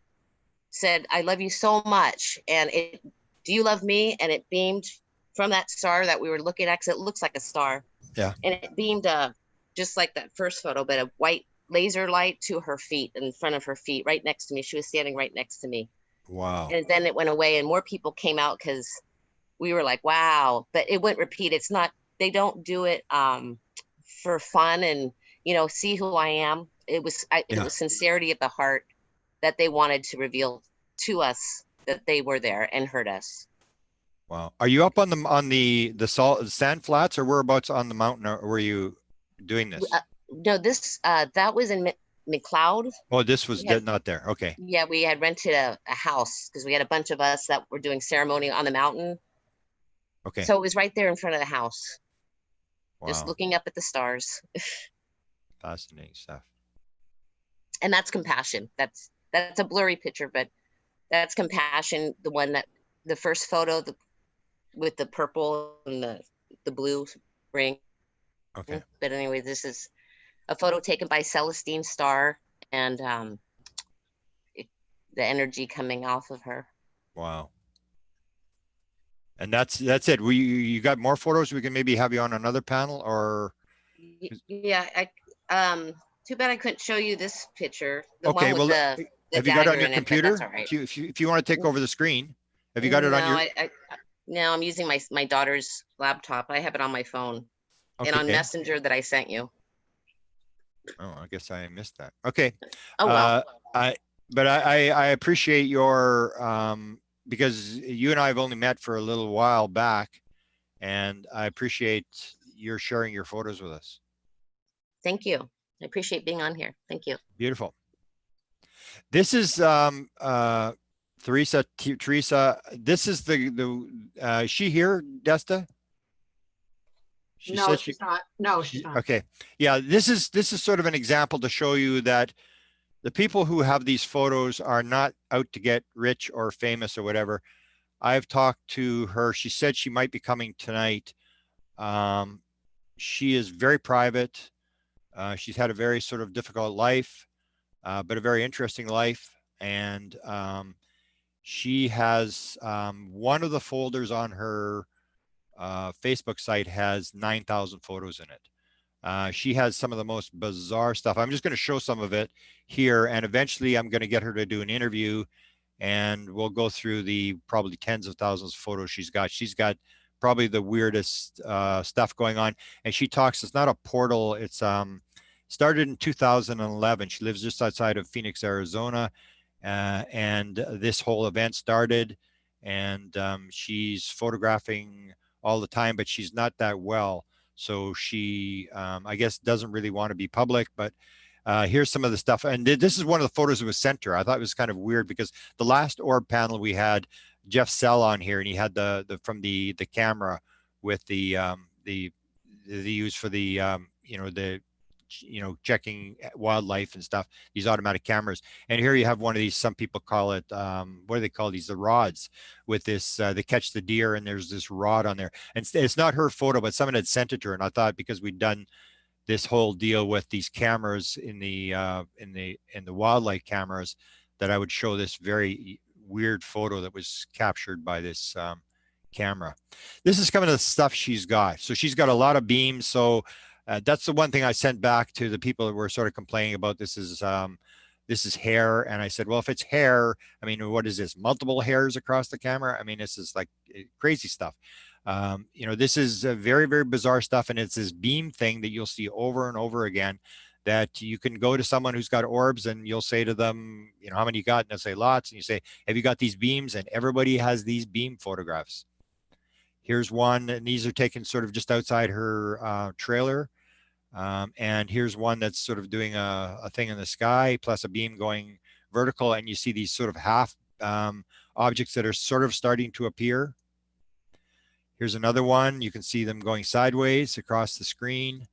said, I love you so much. And do you love me? And it beamed from that star that we were looking at, because it looks like a star. Yeah. And it beamed just like that first photo, but a white laser light to her feet, in front of her feet, right next to me. She was standing right next to me. Wow. And then it went away, and more people came out, because we were like, wow, but it wouldn't repeat. It's not, they don't do it for fun and, see who I am. It was sincerity of the heart that they wanted to reveal to us that they were there and heard us. Wow. Are you up on the sand flats, or whereabouts on the mountain were you doing this? No, this, that was in McLeod. Oh, this was We had- not there. Okay. Yeah, we had rented a house because we had a bunch of us that were doing ceremony on the mountain. Okay. So it was right there in front of the house, just Wow. looking up at the stars. Fascinating stuff. And that's compassion. That's a blurry picture, but that's compassion. The one that the first photo, with the purple and the blue ring. Okay. But anyway, this is a photo taken by Celestine Star, and the energy coming off of her. Wow. And that's it. You got more photos? We can maybe have you on another panel, or Yeah, too bad I couldn't show you this picture. The okay. one with Well, the have you got it on dagger your in it, but computer? that's all right. If you want to take over the screen, have you got it on No, your? no, I'm using my daughter's laptop. I have it on my phone and on Okay. Messenger that I sent you. Oh, I guess I missed that. Okay. Oh well. I appreciate your because you and I have only met for a little while back, and I appreciate your sharing your photos with us. Thank you. I appreciate being on here. Thank you. Beautiful. This is Teresa. This is is she here, Desta? She No, said she's not. No, she's not. okay. Yeah, this is sort of an example to show you that the people who have these photos are not out to get rich or famous or whatever. I've talked to her. She said she might be coming tonight. She is very private. She's had a very sort of difficult life, but a very interesting life. And she has one of the folders on her Facebook site has 9,000 photos in it. She has some of the most bizarre stuff. I'm just going to show some of it here, and eventually I'm going to get her to do an interview, and we'll go through the probably tens of thousands of photos she's got. She's got probably the weirdest stuff going on, and she talks. It's not a portal. It's started in 2011. She lives just outside of Phoenix, Arizona, and this whole event started, and she's photographing all the time, but she's not that well. So she, I guess, doesn't really want to be public, but here's some of the stuff. And this is one of the photos that was sent to her. I thought it was kind of weird because the last orb panel we had Jeff Sell on here, and he had the from the camera with the use for the checking wildlife and stuff, these automatic cameras. And here you have one of these, some people call it, what do they call these? The rods with this, they catch the deer and there's this rod on there. And it's not her photo, but someone had sent it to her. And I thought because we'd done this whole deal with these cameras in the wildlife cameras, that I would show this very weird photo that was captured by this camera. This is some of the stuff she's got. So she's got a lot of beams. So that's the one thing I sent back to the people that were sort of complaining about. This is hair. And I said, well, if it's hair, I mean, what is this? Multiple hairs across the camera? I mean, this is like crazy stuff. This is very, very bizarre stuff. And it's this beam thing that you'll see over and over again, that you can go to someone who's got orbs and you'll say to them, how many you got? And they'll say lots. And you say, have you got these beams? And everybody has these beam photographs. Here's one, and these are taken sort of just outside her trailer. And here's one that's sort of doing a thing in the sky, plus a beam going vertical. And you see these sort of half objects that are sort of starting to appear. Here's another one. You can see them going sideways across the screen.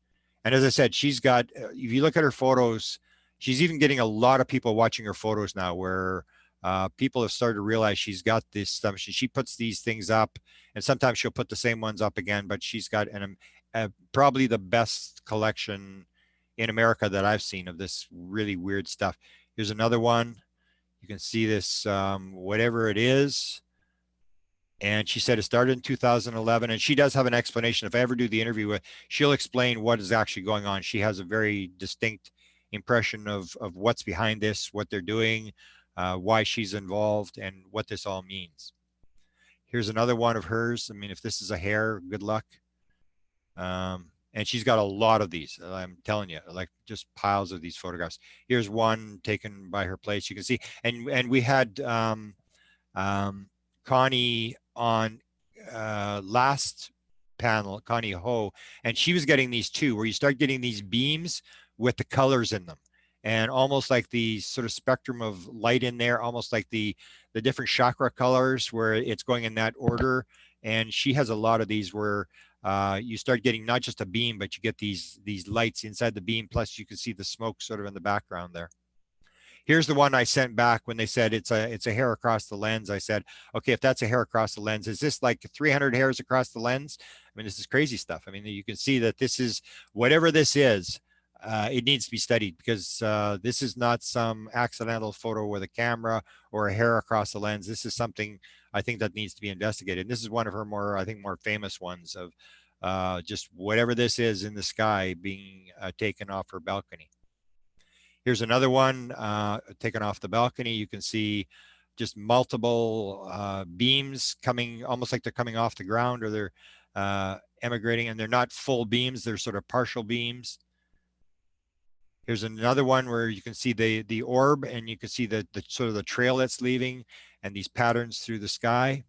And as I said, she's got, if you look at her photos, she's even getting a lot of people watching her photos now, where people have started to realize she's got this stuff. She puts these things up, and sometimes she'll put the same ones up again, but she's got probably the best collection in America that I've seen of this really weird stuff. Here's another one. You can see this, whatever it is. And she said it started in 2011, and she does have an explanation. If I ever do the interview with, she'll explain what is actually going on. She has a very distinct impression of what's behind this, what they're doing, why she's involved, and what this all means. Here's another one of hers. I mean, if this is a hair, good luck. And she's got a lot of these. I'm telling you, like just piles of these photographs. Here's one taken by her place. You can see, and we had Connie on last panel, Connie Ho, and she was getting these too, where you start getting these beams with the colors in them, and almost like the sort of spectrum of light in there, almost like the different chakra colors where it's going in that order. And she has a lot of these where you start getting not just a beam, but you get these lights inside the beam, plus you can see the smoke sort of in the background there. Here's the one I sent back when they said it's a hair across the lens. I said, okay, if that's a hair across the lens, is this like 300 hairs across the lens? I mean, this is crazy stuff. I mean, you can see that this is, whatever this is, it needs to be studied, because this is not some accidental photo with a camera or a hair across the lens. This is something I think that needs to be investigated. And this is one of her more, I think, more famous ones of just whatever this is in the sky being taken off her balcony. Here's another one taken off the balcony. You can see just multiple beams coming, almost like they're coming off the ground, or they're emigrating, and they're not full beams, they're sort of partial beams. Here's another one where you can see the orb, and you can see the sort of the trail that's leaving and these patterns through the sky.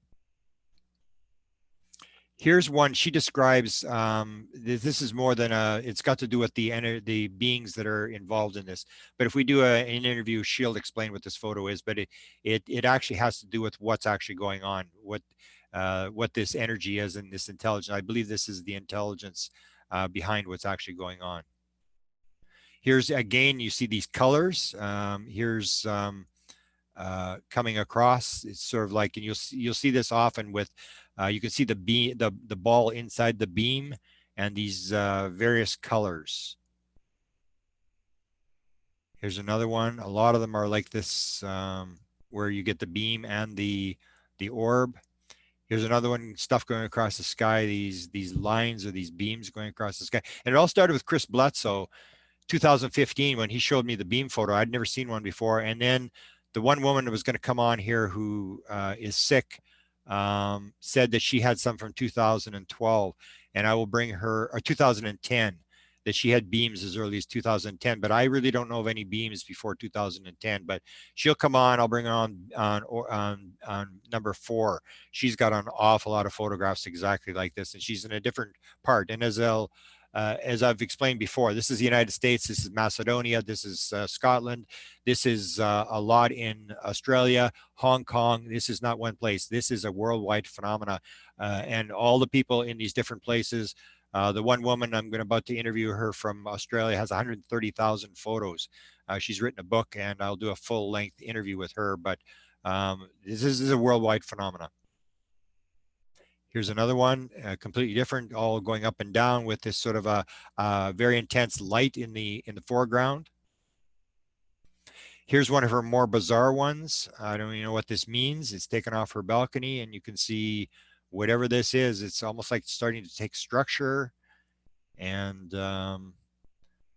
Here's one she describes. This is more than it's got to do with the beings that are involved in this. But if we do an interview, she'll explain what this photo is. But it actually has to do with what's actually going on, what this energy is and this intelligence. I believe this is the intelligence behind what's actually going on. Here's again, you see these colors. Here's coming across. It's sort of like, and you'll see this often with. You can see the ball inside the beam and these various colors. Here's another one. A lot of them are like this, where you get the beam and the orb. Here's another one, stuff going across the sky, these lines or these beams going across the sky. And it all started with Chris Bledsoe, 2015, when he showed me the beam photo. I'd never seen one before. And then the one woman that was going to come on here who is sick, said that she had some from 2012, and I will bring her, or 2010, that she had beams as early as 2010, but I really don't know of any beams before 2010. But she'll come on. I'll bring her on number 4. She's got an awful lot of photographs exactly like this, and she's in a different part. And as I've explained before, this is the United States, this is Macedonia, this is Scotland, this is a lot in Australia, Hong Kong. This is not one place. This is a worldwide phenomena. And all the people in these different places, the one woman I'm about to interview, her from Australia, has 130,000 photos. She's written a book, and I'll do a full-length interview with her, but this is a worldwide phenomena. Here's another one, completely different, all going up and down with this sort of a very intense light in the foreground. Here's one of her more bizarre ones. I don't even know what this means. It's taken off her balcony, and you can see whatever this is. It's almost like starting to take structure. And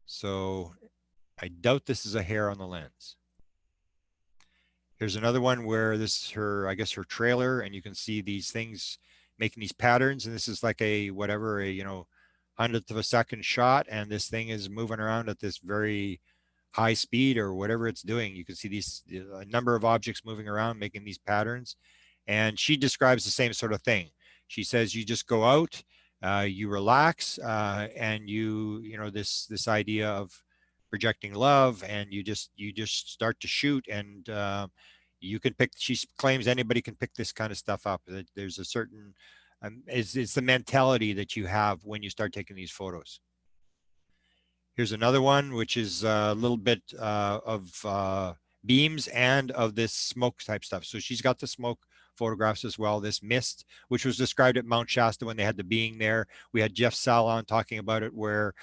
so I doubt this is a hair on the lens. Here's another one where this is her, I guess, her trailer, and you can see these things making these patterns, and this is like a whatever, a 100th of a second shot, and this thing is moving around at this very high speed or whatever it's doing. You can see these a number of objects moving around making these patterns, and she describes the same sort of thing. She says you just go out, you relax, and this idea of projecting love, and you just start to shoot, and you can pick. She claims anybody can pick this kind of stuff up. There's a certain it's the mentality that you have when you start taking these photos. Here's another one, which is a little bit of beams and of this smoke type stuff. So she's got the smoke photographs as well. This mist, which was described at Mount Shasta when they had the being there. We had Jeff Salon talking about it, where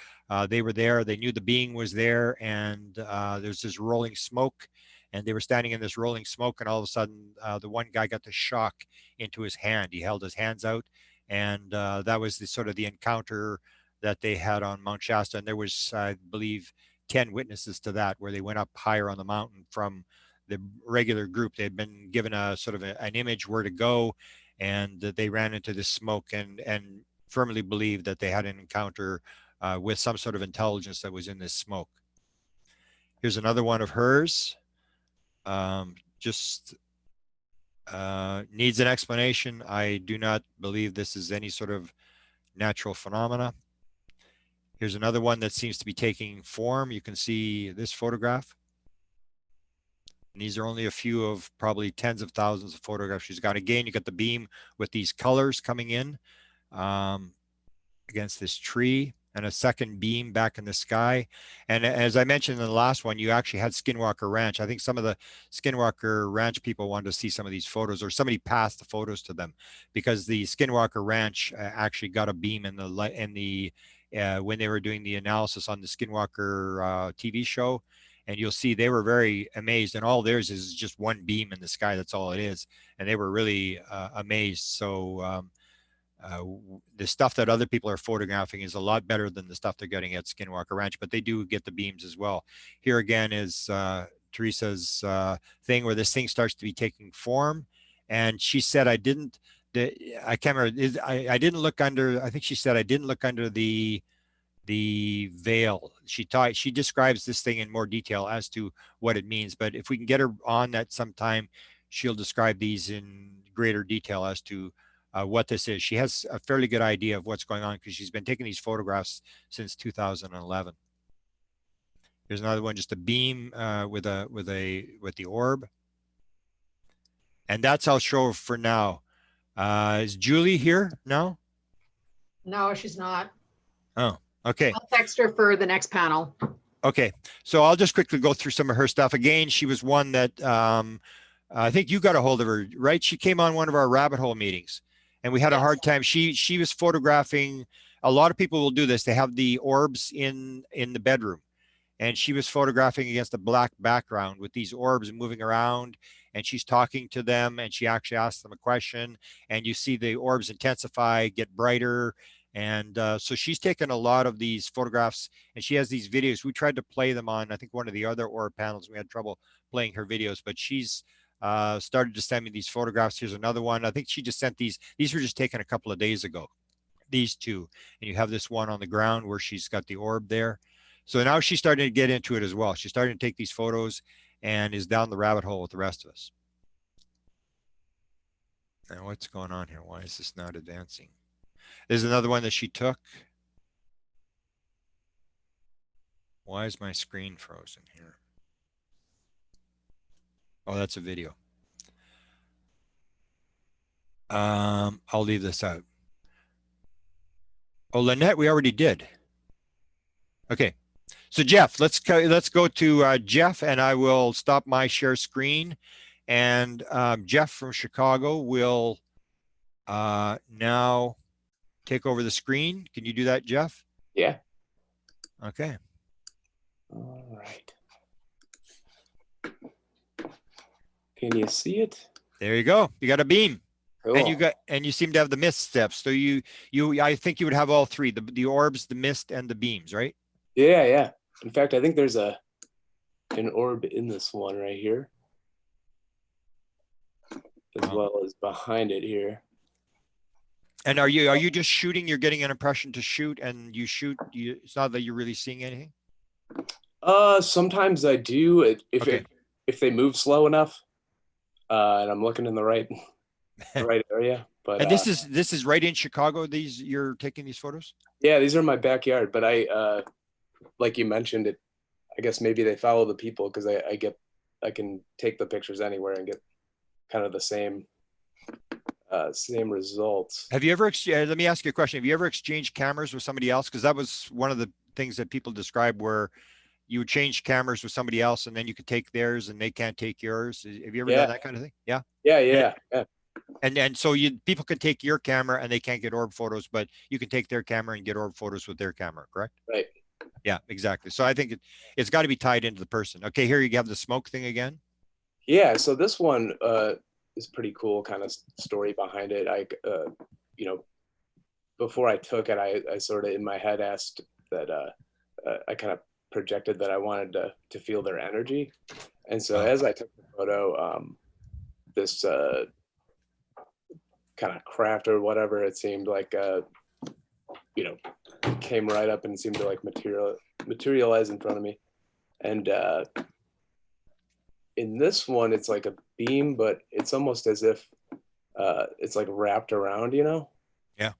they were there. They knew the being was there, and there's this rolling smoke, and they were standing in this rolling smoke, and all of a sudden the one guy got the shock into his hand. He held his hands out, and that was the sort of the encounter that they had on Mount Shasta. And there was, I believe, 10 witnesses to that, where they went up higher on the mountain from the regular group. They'd been given a sort of an image where to go, and they ran into this smoke and firmly believed that they had an encounter with some sort of intelligence that was in this smoke. Here's another one of hers. Just needs an explanation. I do not believe this is any sort of natural phenomena. Here's another one that seems to be taking form. You can see this photograph. And these are only a few of probably tens of thousands of photographs she's got. Again, you got the beam with these colors coming in against this tree, and a second beam back in the sky. And as I mentioned in the last one, you actually had Skinwalker Ranch. I think some of the Skinwalker Ranch people wanted to see some of these photos, or somebody passed the photos to them, because the Skinwalker Ranch actually got a beam in the when they were doing the analysis on the Skinwalker TV show. And you'll see they were very amazed, and all theirs is just one beam in the sky. That's all it is. And they were really amazed. So the stuff that other people are photographing is a lot better than the stuff they're getting at Skinwalker Ranch, but they do get the beams as well. Here again is Teresa's thing where this thing starts to be taking form. And she said, I can't remember, I didn't look under, I think she said, I didn't look under the veil. She describes this thing in more detail as to what it means, but if we can get her on that sometime, she'll describe these in greater detail as to what this is. She has a fairly good idea of what's going on because she's been taking these photographs since 2011. Here's another one, just a beam with the orb, and that's I'll show for now. Is Julie here now? No, she's not. Oh, okay. I'll text her for the next panel. Okay, so I'll just quickly go through some of her stuff. Again, she was one that I think you got a hold of her, right? She came on one of our rabbit hole meetings, and we had a hard time. She was photographing. A lot of people will do this. They have the orbs in the bedroom, and she was photographing against a black background with these orbs moving around, and she's talking to them, and she actually asked them a question, and you see the orbs intensify, get brighter. And so she's taken a lot of these photographs, and she has these videos. We tried to play them on, I think, one of the other orb panels. We had trouble playing her videos, but she's started to send me these photographs. Here's another one. I think she just sent these. These were just taken a couple of days ago, these two. And you have this one on the ground where she's got the orb there. So now she's starting to get into it as well. She's starting to take these photos and is down the rabbit hole with the rest of us. Now, what's going on here? Why is this not advancing? There's another one that she took. Why is my screen frozen here? Oh, that's a video. I'll leave this out. Oh, Lynette, we already did. Okay. So Jeff, let's go to Jeff, and I will stop my share screen. And Jeff from Chicago will now take over the screen. Can you do that, Jeff? Yeah. Okay. All right. Can you see it? There you go. You got a beam. Cool. And you seem to have the mist steps. So I think you would have all three, the orbs, the mist, and the beams, right? Yeah. In fact, I think there's an orb in this one right here, as well as behind it here. And are you just shooting? You're getting an impression to shoot, and you shoot. It's not that you're really seeing anything. Sometimes I do if they move slow enough, and I'm looking in the right area. But and this is right in Chicago. You're taking these photos? Yeah, these are my backyard. But I like you mentioned it. I guess maybe they follow the people because I can take the pictures anywhere and get kind of the same results. Have you ever let me ask you a question. Have you ever exchanged cameras with somebody else? Because that was one of the things that people describe, where you would change cameras with somebody else and then you could take theirs and they can't take yours. Have you ever done that kind of thing? Yeah. Yeah. And so people can take your camera and they can't get orb photos, but you can take their camera and get orb photos with their camera, correct? Right. Yeah, exactly. So I think it's got to be tied into the person. Okay, here you have the smoke thing again. Yeah, so this one is pretty cool kind of story behind it. Before I took it, I sort of in my head asked that I kind of projected that I wanted to feel their energy. And so as I took the photo, this kind of craft or whatever, it seemed like, came right up and seemed to like materialize in front of me. And in this one, it's like a beam, but it's almost as if it's like wrapped around, Yeah.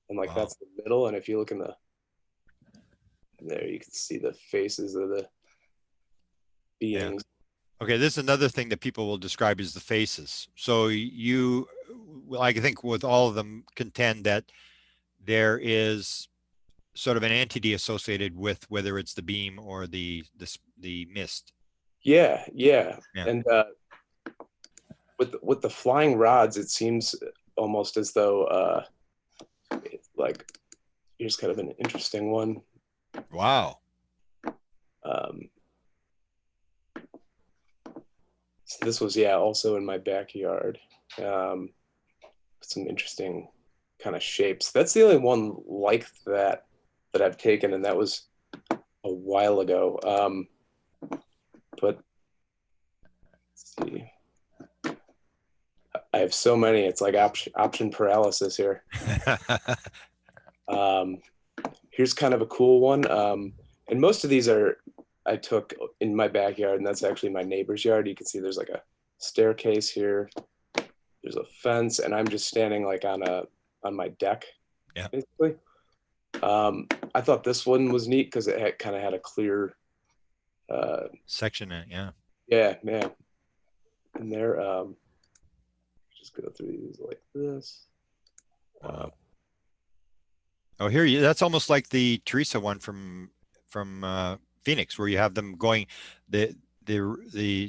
And like Wow. that's the middle. And if you look in there, you can see the faces of the beings. Okay, this is another thing that people will describe as the faces. So you, well, I think with all of them contend that there is sort of an entity associated with whether it's the beam or the mist. Yeah. Yeah. And with the flying rods, it seems almost as though like here's kind of an interesting one. Wow. So this was also in my backyard. Some interesting kind of shapes. That's the only one like that I've taken, and that was a while ago. But let's see. I have so many. It's like option paralysis here. Here's kind of a cool one. And most of these I took in my backyard, and that's actually my neighbor's yard. You can see there's like a staircase here. There's a fence, and I'm just standing like on my deck. Yeah. Basically. I thought this one was neat because it kind of had a clear section. Yeah. Yeah. And there, just go through these like this. Wow. Oh, here that's almost like the Teresa one from Phoenix, where you have them going the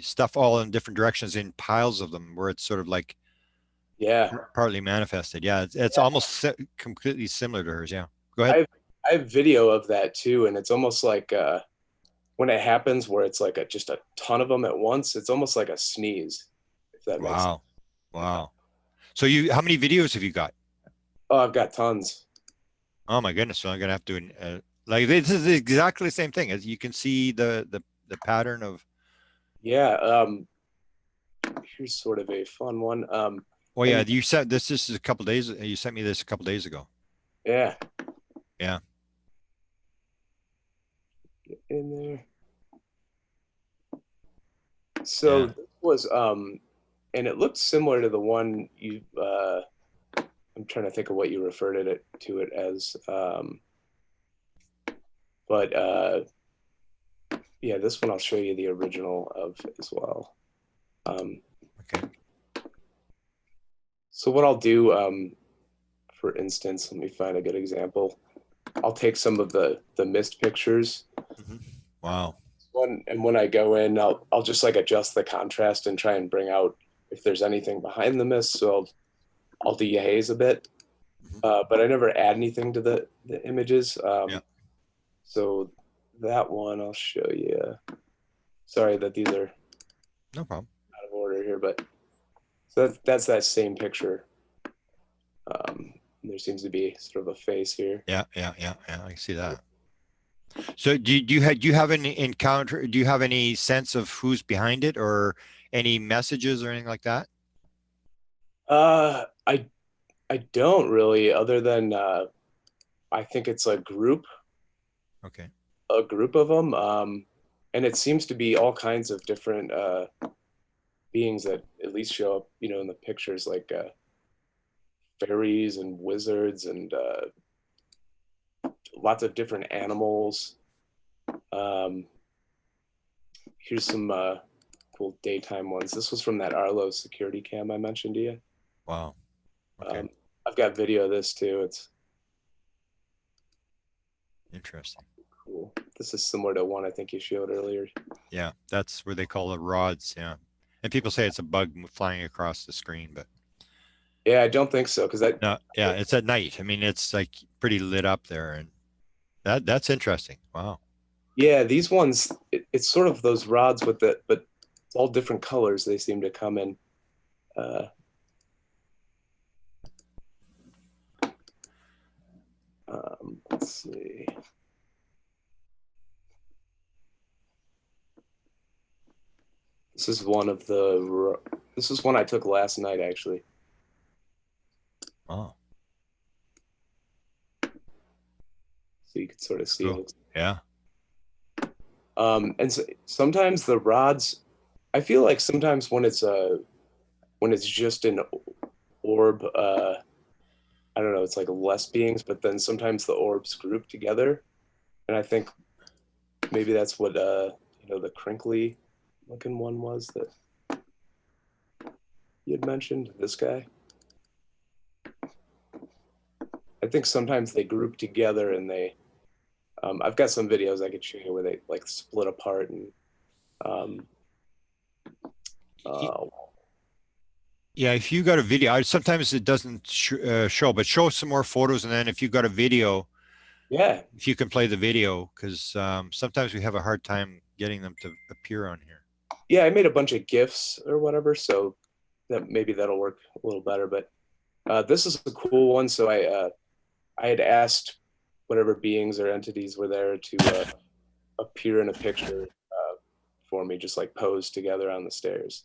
stuff all in different directions in piles of them, where it's sort of like partly manifested. Yeah, it's almost completely similar to hers. Yeah, go ahead. I have video of that too, and it's almost like when it happens where it's like just a ton of them at once. It's almost like a sneeze, if that makes sense. Wow. So how many videos have you got? Oh, I've got tons. Oh my goodness! So I'm gonna have to like this is exactly the same thing as you can see the pattern of. Yeah. Here's sort of a fun one. Oh yeah, you said this is a couple days. You sent me this a couple days ago. Yeah. Yeah. Get in there. So this was and it looked similar to the one you I'm trying to think of what you referred to it as. But yeah, this one I'll show you the original of as well. Okay. So what I'll do, for instance, let me find a good example. I'll take some of the mist pictures. Mm-hmm. Wow. And when I go in, I'll just like adjust the contrast and try and bring out if there's anything behind the mist. So I'll dehaze a bit, but I never add anything to the images. So that one I'll show you. Sorry that these are no problem out of order here, but so that's that same picture. There seems to be sort of a face here. Yeah. I can see that. So do you have any encounter? Do you have any sense of who's behind it, or any messages or anything like that? I don't really, other than I think it's a group. Okay. A group of them, and it seems to be all kinds of different beings that at least show up, in the pictures, like fairies and wizards and lots of different animals. Here's some cool daytime ones. This was from that Arlo security cam I mentioned to you. Wow. Okay. I've got video of this too. It's interesting. Cool. This is similar to one I think you showed earlier. Yeah, that's where they call it rods. Yeah, and people say it's a bug flying across the screen, but yeah, I don't think so, because no, yeah, it's at night. I mean, it's like pretty lit up there, and that's interesting. Wow. Yeah, these ones, it's sort of those rods with but it's all different colors. They seem to come in. Let's see. This is one I took last night, actually. Oh. So you can sort of see Cool. it. Yeah. And so, sometimes the rods, I feel like sometimes when it's just an orb, I I don't know, it's like less beings, but then sometimes the orbs group together. And I think maybe that's what, you know, the crinkly looking one was that you had mentioned, this guy. I think sometimes they group together and they, I've got some videos I could show you where they like split apart and, Yeah, if you got a video, sometimes it doesn't show, but show some more photos, and then if you got a video, yeah, if you can play the video, because sometimes we have a hard time getting them to appear on here. yeah, I made a bunch of GIFs or whatever, so that maybe that'll work a little better. But this is a cool one. So I had asked whatever beings or entities were there to appear in a picture for me, just like posed together on the stairs.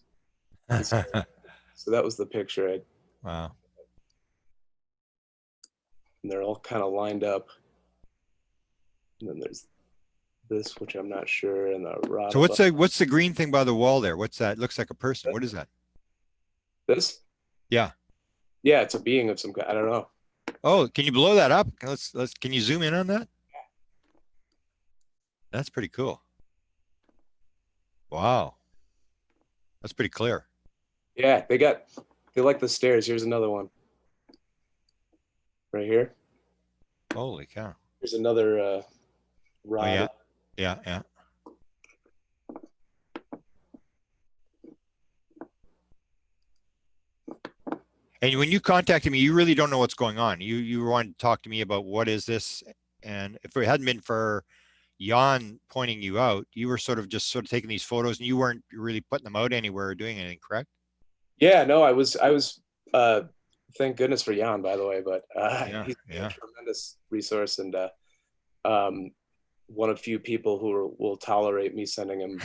So that was the picture. Wow. And they're all kind of lined up. And then there's this, which I'm not sure, and the rod. So what's the green thing by the wall there? What's that? Looks like a person. What is that? This? Yeah. Yeah, it's a being of some kind. I don't know. Oh, can you blow that up? Can you zoom in on that? That's pretty cool. Wow. That's pretty clear. Yeah, they like the stairs. Here's another one. Right here. Holy cow. Here's another rod. Oh, yeah. Yeah, yeah. And when you contacted me, you really don't know what's going on. You wanted to talk to me about what is this, and if it hadn't been for Jan pointing you out, you were sort of taking these photos, and you weren't really putting them out anywhere or doing anything, correct? Yeah, no, I was thank goodness for Jan, by the way, but he's a tremendous resource and one of few people who will tolerate me sending him.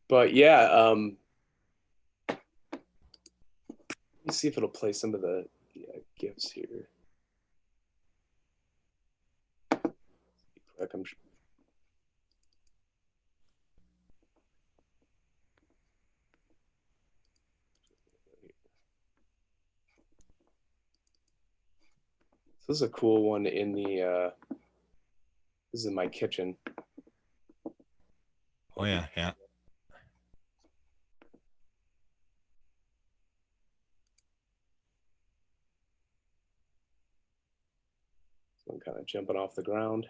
But yeah, let me see if it'll play some of the GIFs here. This is a cool one in the, this is in my kitchen. Oh yeah, yeah. So I'm kind of jumping off the ground.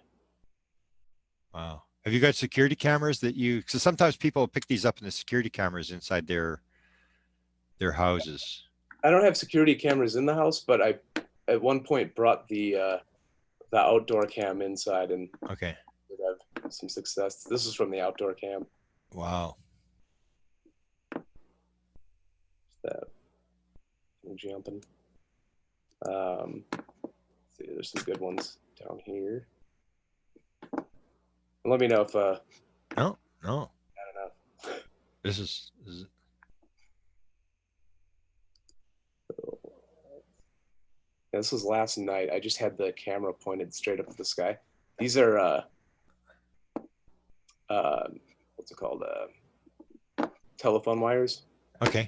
Wow. Have you got security cameras so sometimes people pick these up in the security cameras inside their houses. I don't have security cameras in the house, but I at one point brought the outdoor cam inside and okay, did have some success. This is from the outdoor cam. Wow. That jumping. See, there's some good ones down here. And let me know if No. I don't know. This is This was last night. I just had the camera pointed straight up at the sky. These are what's it called? Telephone wires. okay.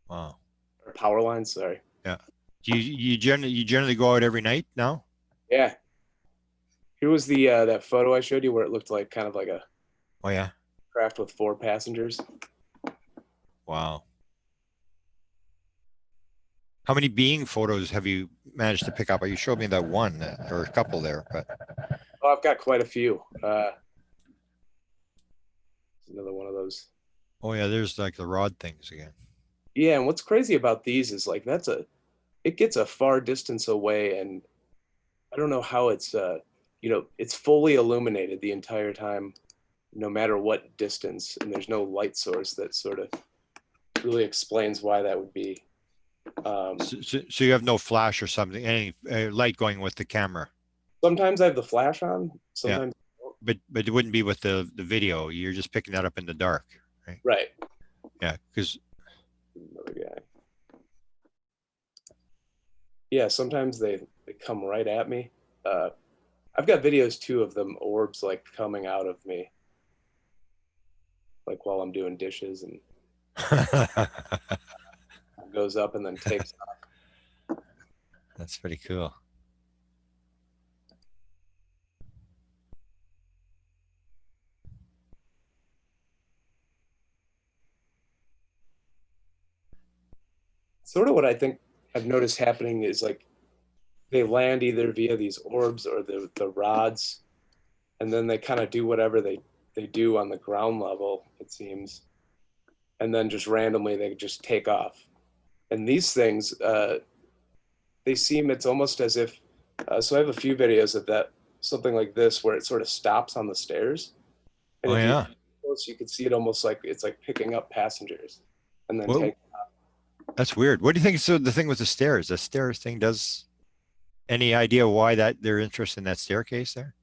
Wow. Or power lines, sorry. Yeah. Do you generally go out every night now? Yeah. Here was the that photo I showed you where it looked like kind of like a Oh yeah. craft with 4 passengers. Wow. How many being photos have you managed to pick up? You showed me that one or a couple there, but Oh, I've got quite a few. Another one of those. oh yeah, there's like the rod things again. Yeah, and what's crazy about these is like it gets a far distance away, and I don't know how it's you know, it's fully illuminated the entire time, no matter what distance, and there's no light source that sort of really explains why that would be. So you have no flash or something, any light going with the camera? Sometimes I have the flash on. Sometimes, but it wouldn't be with the video. You're just picking that up in the dark, right? right? Yeah, because Another guy. Yeah, sometimes they come right at me. I've got videos too of them orbs like coming out of me, like while I'm doing dishes, and Goes up and then takes off. That's pretty cool. Sort of what I think I've noticed happening is like they land either via these orbs or the rods, and then they kind of do whatever they do on the ground level, it seems, and then just randomly they just take off. And these things, they seem, it's almost as if, so I have a few videos of that, something like this, where it sort of stops on the stairs. And Oh if yeah. you close, you could see it almost like it's like picking up passengers and then Whoa. take. That's weird. What do you think? So the thing with the stairs, the stairs thing does. Any idea why that they're interested in that staircase there?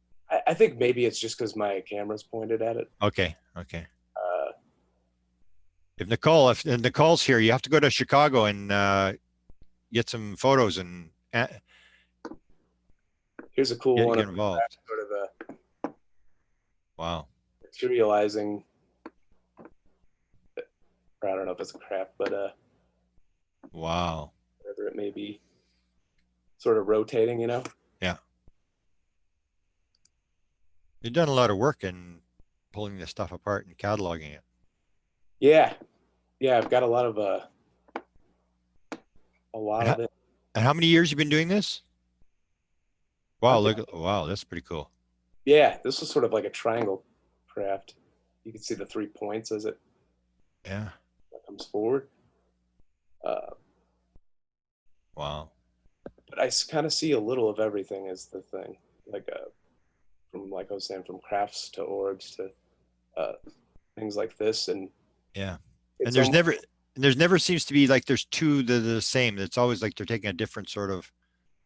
I think maybe it's just because my camera's pointed at it. Okay. Okay. Uh, If Nicole's here, you have to go to Chicago and get some photos and Here's a cool get, one get of involved. sort of a Wow. materializing, or I don't know if it's a craft, but Wow. whatever it may be, sort of rotating, you know? Yeah. You've done a lot of work in pulling this stuff apart and cataloging it. Yeah. Yeah, I've got a lot of And it. And how many years you been doing this? Wow, Okay. look, wow, that's pretty cool. Yeah, this was sort of like a triangle craft. You can see the 3 points as it Yeah. comes forward. Wow. But I kind of see a little of everything as the thing, like from, like I was saying, from crafts to orbs to things like this, and Yeah. it's And there's almost- never seems to be like there's two that are the same. It's always like they're taking a different sort of.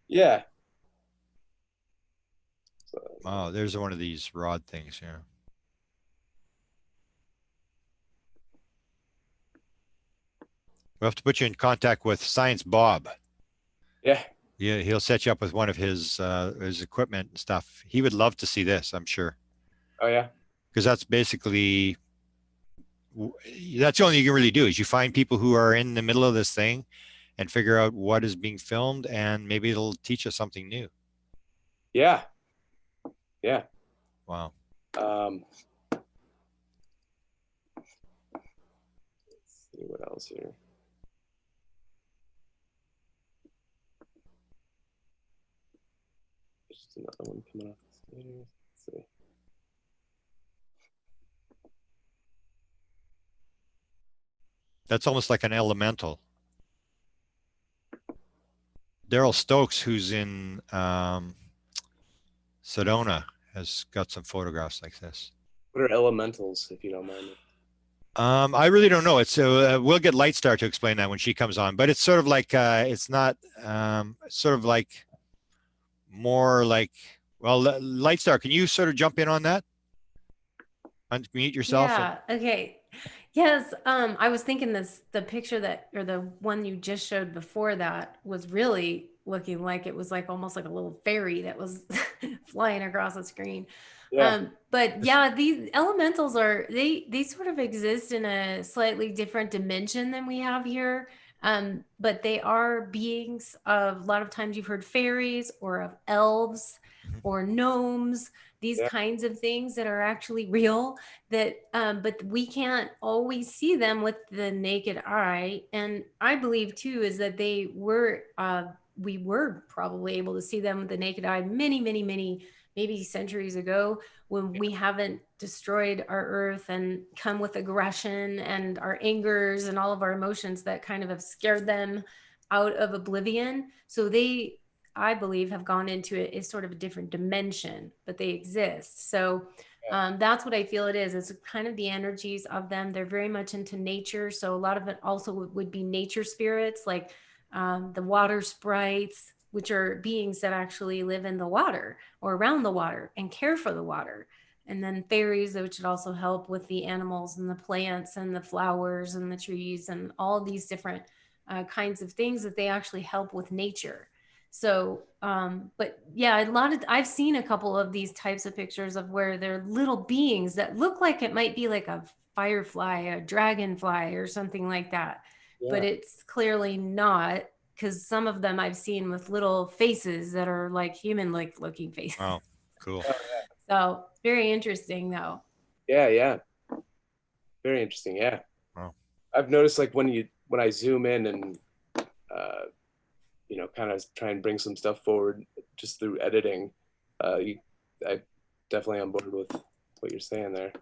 yeah. So, Wow, there's one of these rod things. Yeah. We'll have to put you in contact with Science Bob. yeah, Yeah, he'll set you up with one of his equipment and stuff. He would love to see this, I'm sure, oh yeah, because that's basically that's the only thing you can really do is you find people who are in the middle of this thing and figure out what is being filmed, and maybe it'll teach us something new. yeah, yeah. Wow. Let's see what else here. Just another one coming off the stairs. Let's see. That's almost like an elemental. Daryl Stokes, who's in Sedona, has got some photographs like this. What are elementals, if you don't mind? I really don't know. It's we'll get Lightstar to explain that when she comes on, but it's sort of like it's not sort of like more like, well, Lightstar, can you sort of jump in on that? Unmute yourself. Yeah. Okay. Yes. I was thinking the picture that, or the one you just showed before that was really looking like it was like almost like a little fairy that was flying across the screen. Yeah, But yeah, these elementals are, they sort of exist in a slightly different dimension than we have here. But they are beings of, a lot of times you've heard fairies or of elves Mhm. or gnomes, these Yeah. kinds of things that are actually real that, but we can't always see them with the naked eye. And I believe too, is that they were, we were probably able to see them with the naked eye many, many, many, maybe centuries ago, when we haven't destroyed our earth and come with aggression and our angers and all of our emotions that kind of have scared them out of oblivion. So they, I believe, have gone into a sort of a different dimension, but they exist. So that's what I feel it is. It's kind of the energies of them. They're very much into nature. So a lot of it also would be nature spirits, like the water sprites, which are beings that actually live in the water or around the water and care for the water. And then fairies, which would also help with the animals and the plants and the flowers and the trees and all these different kinds of things that they actually help with nature. So, but yeah, I've seen a couple of these types of pictures of where they're little beings that look like it might be like a firefly, a dragonfly, or something like that. But Yeah. it's clearly not, because some of them I've seen with little faces that are like human-like looking faces. Wow, cool. So very interesting, though. Yeah, yeah. Very interesting. Yeah. Wow. I've noticed like when I zoom in and you know, kind of try and bring some stuff forward just through editing, I definitely on board with what you're saying there.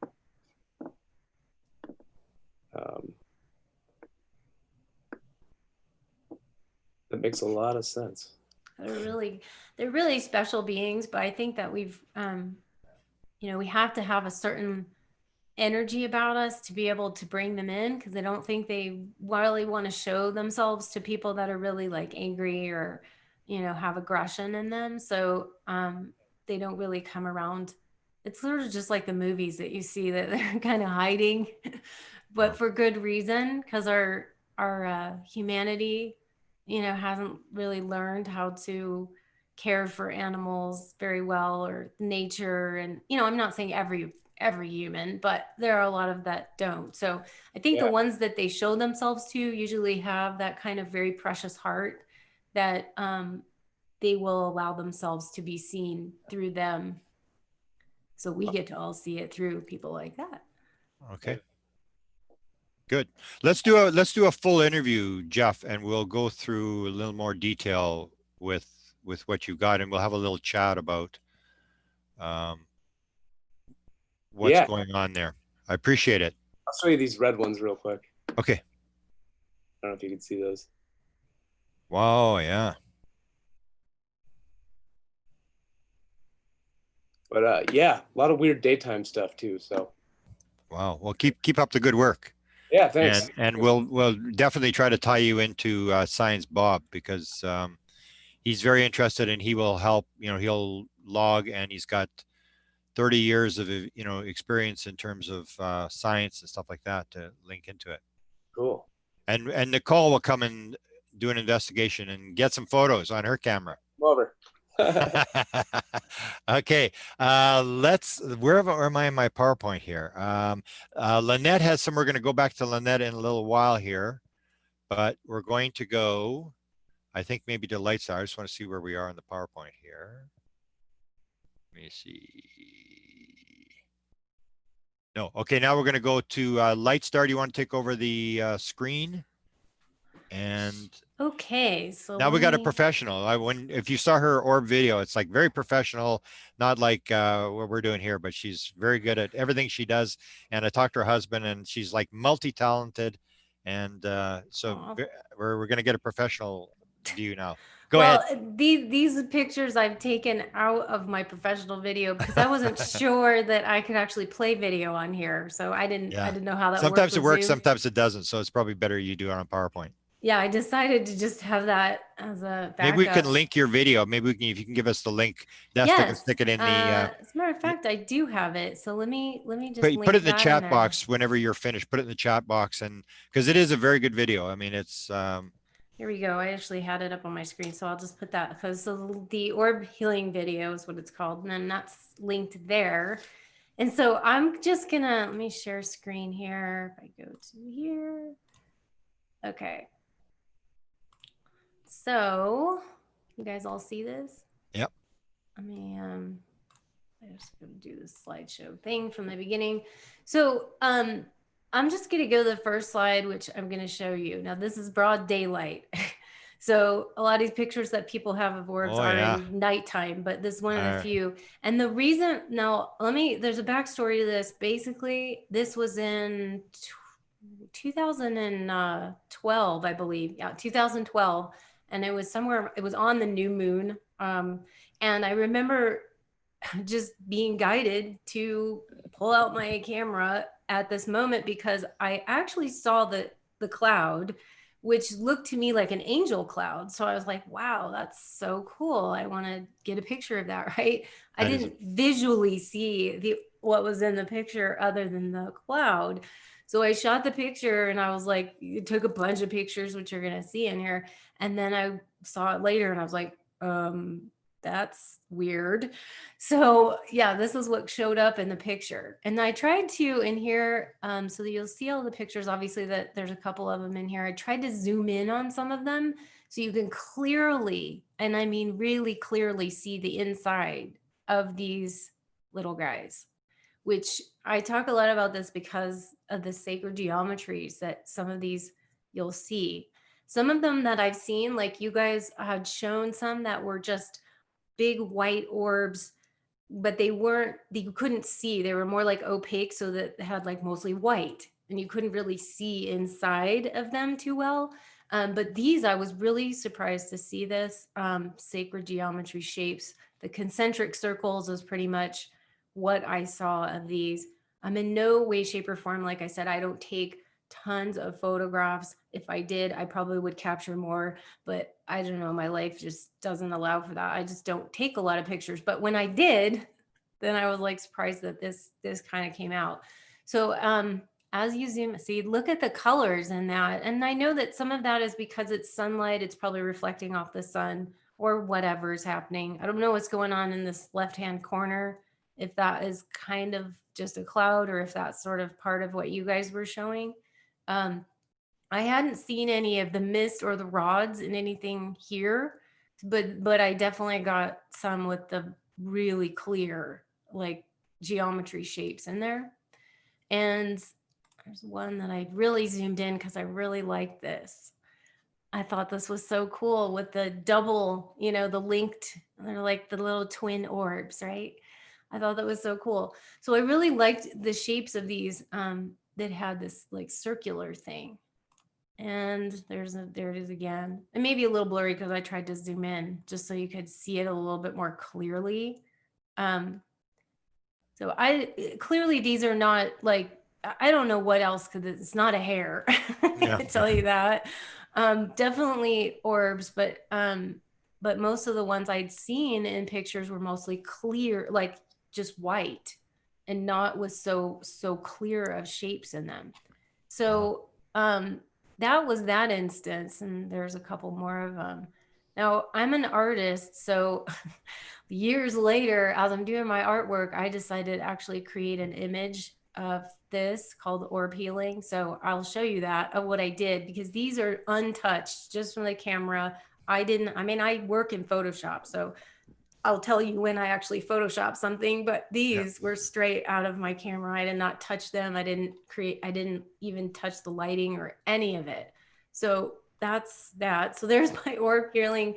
That makes a lot of sense. They're really special beings, but I think that we've, you know, we have to have a certain energy about us to be able to bring them in, because I don't think they really want to show themselves to people that are really like angry or, you know, have aggression in them. So they don't really come around. It's sort of just like the movies that you see that they're kind of hiding, but for good reason, because our humanity, you know, hasn't really learned how to care for animals very well, or nature. And, you know, I'm not saying every human, but there are a lot of that don't. So I think the ones that they show themselves to usually have that kind of very precious heart that they will allow themselves to be seen through them. So we get to all see it through people like that. Okay. Good. Let's do a full interview, Jeff, and we'll go through a little more detail with what you got, and we'll have a little chat about what's going on there. I appreciate it. I'll show you these red ones real quick. Okay. I don't know if you can see those. Wow, yeah. But yeah, a lot of weird daytime stuff too. So Wow. Well, keep up the good work. yeah, thanks. And we'll definitely try to tie you into Science Bob, because he's very interested, and he will help. You know, he'll log, and he's got 30 years of, you know, experience in terms of science and stuff like that to link into it. Cool. And Nicole will come and do an investigation and get some photos on her camera. Over. Okay, where am I in my PowerPoint here? Lynette has some. We're going to go back to Lynette in a little while here, but we're going to go, I think, maybe to Lightstar. I just want to see where we are in the PowerPoint here. Let me see. No, okay, now we're going to go to Lightstar. Do you want to take over the screen? And okay, so now we got a professional. If you saw her orb video, it's like very professional, not like what we're doing here, but she's very good at everything she does. And I talked to her husband, and she's like multi-talented. And so we're going to get a professional view now. Go ahead. These pictures I've taken out of my professional video because I wasn't sure that I could actually play video on here. So I didn't know how that worked. Sometimes it works, sometimes it doesn't. So it's probably better you do it on PowerPoint. Yeah, I decided to just have that as a backup. Maybe we can link your video. Maybe we can, if you can give us the link, that's stick it in the. As a matter of fact, I do have it. So let me just put it in the chat box whenever you're finished. Put it in the chat box, and because it is a very good video. I mean, it's. Here we go. I actually had it up on my screen, so I'll just put that, because the Orb Healing video is what it's called, and then that's linked there. And so I'm just gonna, let me share screen here. If I go to here, okay. So you guys all see this? Yep. I mean, I'm just gonna do this slideshow thing from the beginning. So I'm just gonna go to the first slide, which I'm gonna show you. Now this is broad daylight. So a lot of these pictures that people have of orbs are in nighttime, but this is one of the few. And the reason, now there's a backstory to this. Basically, this was in 2012, I believe. Yeah, 2012. And it was somewhere, it was on the new moon. And I remember just being guided to pull out my camera at this moment, because I actually saw the cloud, which looked to me like an angel cloud. So I was like, wow, that's so cool. I want to get a picture of that, right? I didn't visually see what was in the picture other than the cloud. So I shot the picture, and I was like, it took a bunch of pictures, which you're going to see in here. And then I saw it later, and I was like, that's weird. So yeah, this is what showed up in the picture. And I tried to in here, so that you'll see all the pictures, obviously that there's a couple of them in here. I tried to zoom in on some of them so you can clearly, and I mean really clearly, see the inside of these little guys, which I talk a lot about this because of the sacred geometries that some of these you'll see. Some of them that I've seen, like you guys had shown some that were just big white orbs, but they weren't, you couldn't see. They were more like opaque, so that they had like mostly white and you couldn't really see inside of them too well. But these, I was really surprised to see this sacred geometry shapes. The concentric circles is pretty much what I saw of these. I'm in no way, shape, or form, like I said, I don't take tons of photographs. If I did, I probably would capture more, but I don't know, my life just doesn't allow for that. I just don't take a lot of pictures. But when I did, then I was like surprised that this kind of came out. So as you zoom, see, look at the colors in that. And I know that some of that is because it's sunlight, it's probably reflecting off the sun or whatever is happening. I don't know what's going on in this left-hand corner, if that is kind of just a cloud or if that's sort of part of what you guys were showing. I hadn't seen any of the mist or the rods in anything here, but I definitely got some with the really clear like geometry shapes in there. And there's one that I really zoomed in because I really like this. I thought this was so cool with the double, you know, the linked, they're like the little twin orbs, right? I thought that was so cool. So I really liked the shapes of these that had this like circular thing. And there it is again. And maybe a little blurry because I tried to zoom in just so you could see it a little bit more clearly. So clearly these are not like, I don't know what else, because it's not a hair. Yeah. I can tell you that. Definitely orbs, but most of the ones I'd seen in pictures were mostly clear, like just white, and not with so clear of shapes in them. So that was that instance, and there's a couple more of them. Now I'm an artist, so years later, as I'm doing my artwork, I decided to actually create an image of this called Orb Healing. So I'll show you that of what I did, because these are untouched just from the camera. I work in Photoshop, so I'll tell you when I actually Photoshop something, but these were straight out of my camera. I did not touch them. I didn't even touch the lighting or any of it. So that's that. So there's my Orb Healing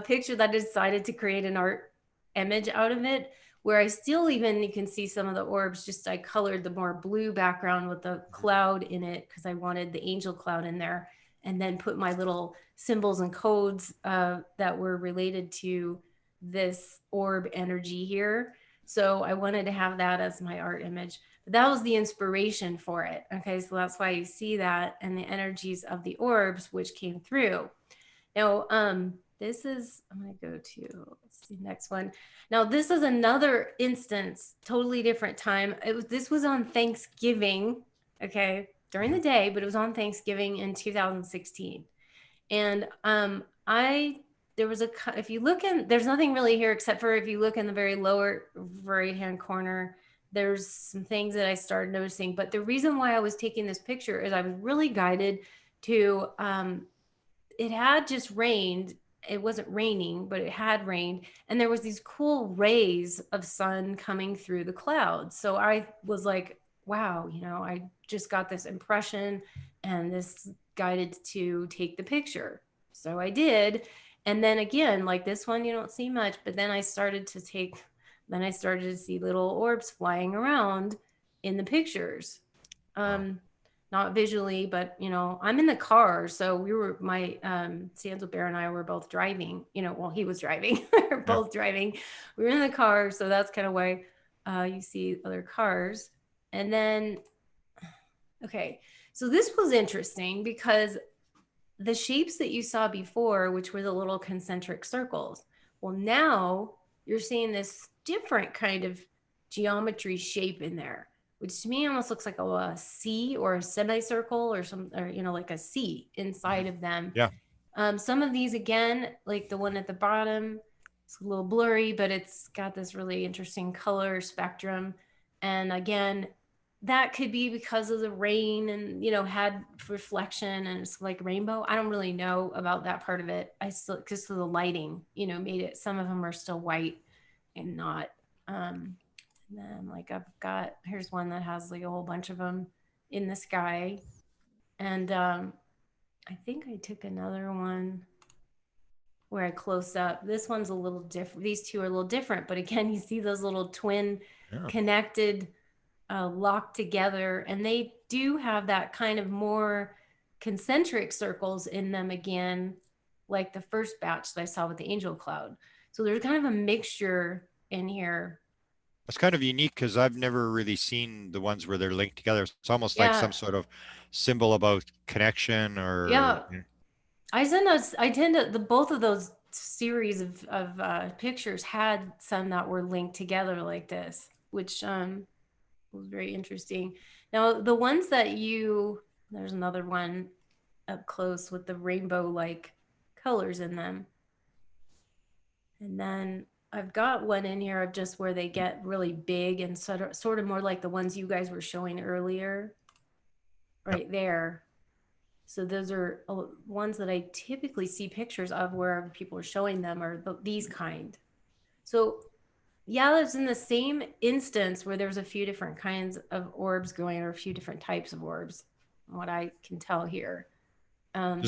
picture that I decided to create an art image out of it, where I still even, you can see some of the orbs, just I colored the more blue background with the cloud in it because I wanted the angel cloud in there, and then put my little symbols and codes that were related to this orb energy here. So I wanted to have that as my art image. But that was the inspiration for it. Okay, so that's why you see that, and the energies of the orbs which came through. Now, this is, I'm going to go to, let's see, next one. Now, this is another instance, totally different time. This was on Thanksgiving, okay, during the day, but it was on Thanksgiving in 2016. And there was if you look in, there's nothing really here except for if you look in the very lower right-hand corner, there's some things that I started noticing. But the reason why I was taking this picture is I was really guided to, it had just rained. It wasn't raining, but it had rained. And there was these cool rays of sun coming through the clouds. So I was like, wow, you know, I just got this impression and this guided to take the picture. So I did. And then again, like this one, you don't see much, but then I started to see little orbs flying around in the pictures. Not visually, but you know, I'm in the car. So my Sanzo Bear and I were both driving, you know, well, he was driving, we were both driving. We were in the car. So that's kind of why you see other cars. And then, okay. So this was interesting because the shapes that you saw before, which were the little concentric circles, well, now you're seeing this different kind of geometry shape in there, which to me almost looks like a C or a semicircle or you know, like a C inside of them. Yeah. Some of these, again, like the one at the bottom, It's a little blurry, but it's got this really interesting color spectrum. And again, that could be because of the rain and, you know, had reflection and it's like rainbow. I don't really know about that part of it. I still, just the lighting, you know, made it, some of them are still white and not. And then like I've got, here's one that has like a whole bunch of them in the sky. And I think I took another one where I close up. This one's a little different. These two are a little different, but again, you see those little twin connected, locked together, and they do have that kind of more concentric circles in them again, like the first batch that I saw with the angel cloud. So there's kind of a mixture in here. It's kind of unique because I've never really seen the ones where they're linked together. It's almost like some sort of symbol about connection or. Yeah. I tend to, the both of those series of pictures had some that were linked together like this, which was very interesting. Now the ones that there's another one up close with the rainbow like colors in them. And then I've got one in here of just where they get really big and sort of more like the ones you guys were showing earlier, right there. So those are ones that I typically see pictures of where people are showing them, are these kind. So yeah, it's in the same instance where there's a few different kinds of orbs going, or a few different types of orbs, what I can tell here. And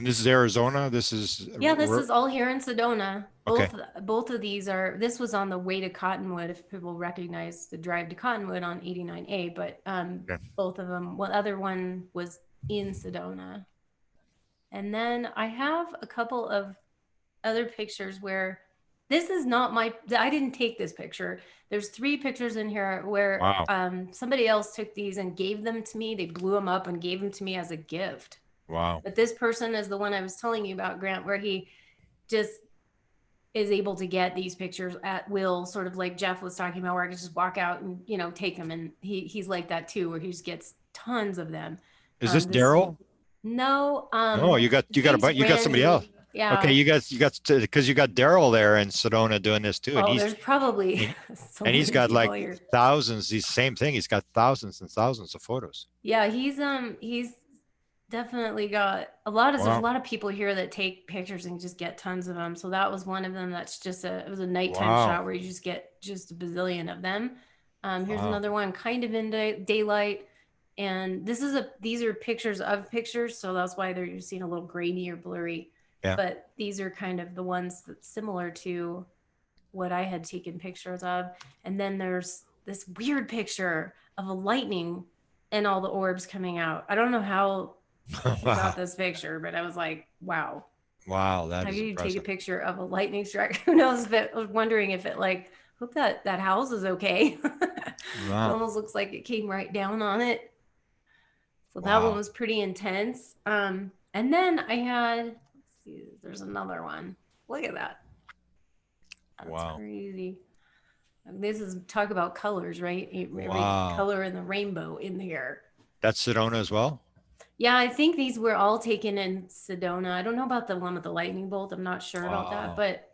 this is Arizona. This is this is all here in Sedona. Okay. Both of these are. This was on the way to Cottonwood, if people recognize the drive to Cottonwood on 89A. But both of them. Well, other one was in Sedona, and then I have a couple of other pictures where this is not my. I didn't take this picture. There's 3 pictures in here where somebody else took these and gave them to me. They blew them up and gave them to me as a gift. Wow. But this person is the one I was telling you about, Grant, where he just is able to get these pictures at will, sort of like Jeff was talking about, where I could just walk out and, you know, take them. And he's like that too, where he just gets tons of them. Is this Daryl? No. No, you got somebody else. Yeah. Okay, you got because you got Daryl there in Sedona doing this too. Oh, there's probably and he's got like here. thousands. These same thing. He's got thousands and thousands of photos. Yeah, he's definitely got a lot of. There's a lot of people here that take pictures and just get tons of them. So that was one of them. That's just it was a nighttime shot where you just get just a bazillion of them. Here's another one, kind of in daylight. And these are pictures of pictures, so that's why you're seeing a little grainy or blurry. Yeah. But these are kind of the ones that's similar to what I had taken pictures of. And then there's this weird picture of a lightning and all the orbs coming out. I don't know how I got this picture, but I was like, wow. Wow, that is you impressive. take a picture of a lightning strike? Who knows if it, I was wondering if it like, hope that house is okay. Wow. It almost looks like it came right down on it. So that one was pretty intense. And then I had, let's see, there's another one. Look at that. That's crazy. This is talk about colors, right? Every color in the rainbow in here. That's Sedona as well? Yeah, I think these were all taken in Sedona. I don't know about the one with the lightning bolt. I'm not sure about that. But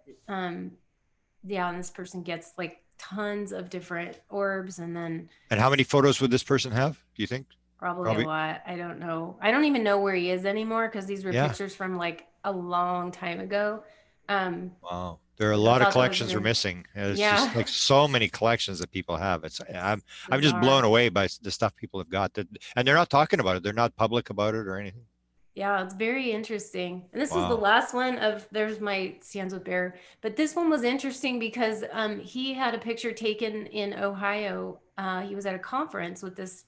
yeah, and this person gets like tons of different orbs. And how many photos would this person have, do you think? Probably a lot. I don't know. I don't even know where he is anymore because these were pictures from like a long time ago. Wow. There are a lot of collections are missing. It's just like so many collections that people have. I'm just blown away by the stuff people have got and they're not talking about it. They're not public about it or anything. Yeah, it's very interesting. And this is the last one of, there's my Stands with Bear. But this one was interesting because he had a picture taken in Ohio. He was at a conference with this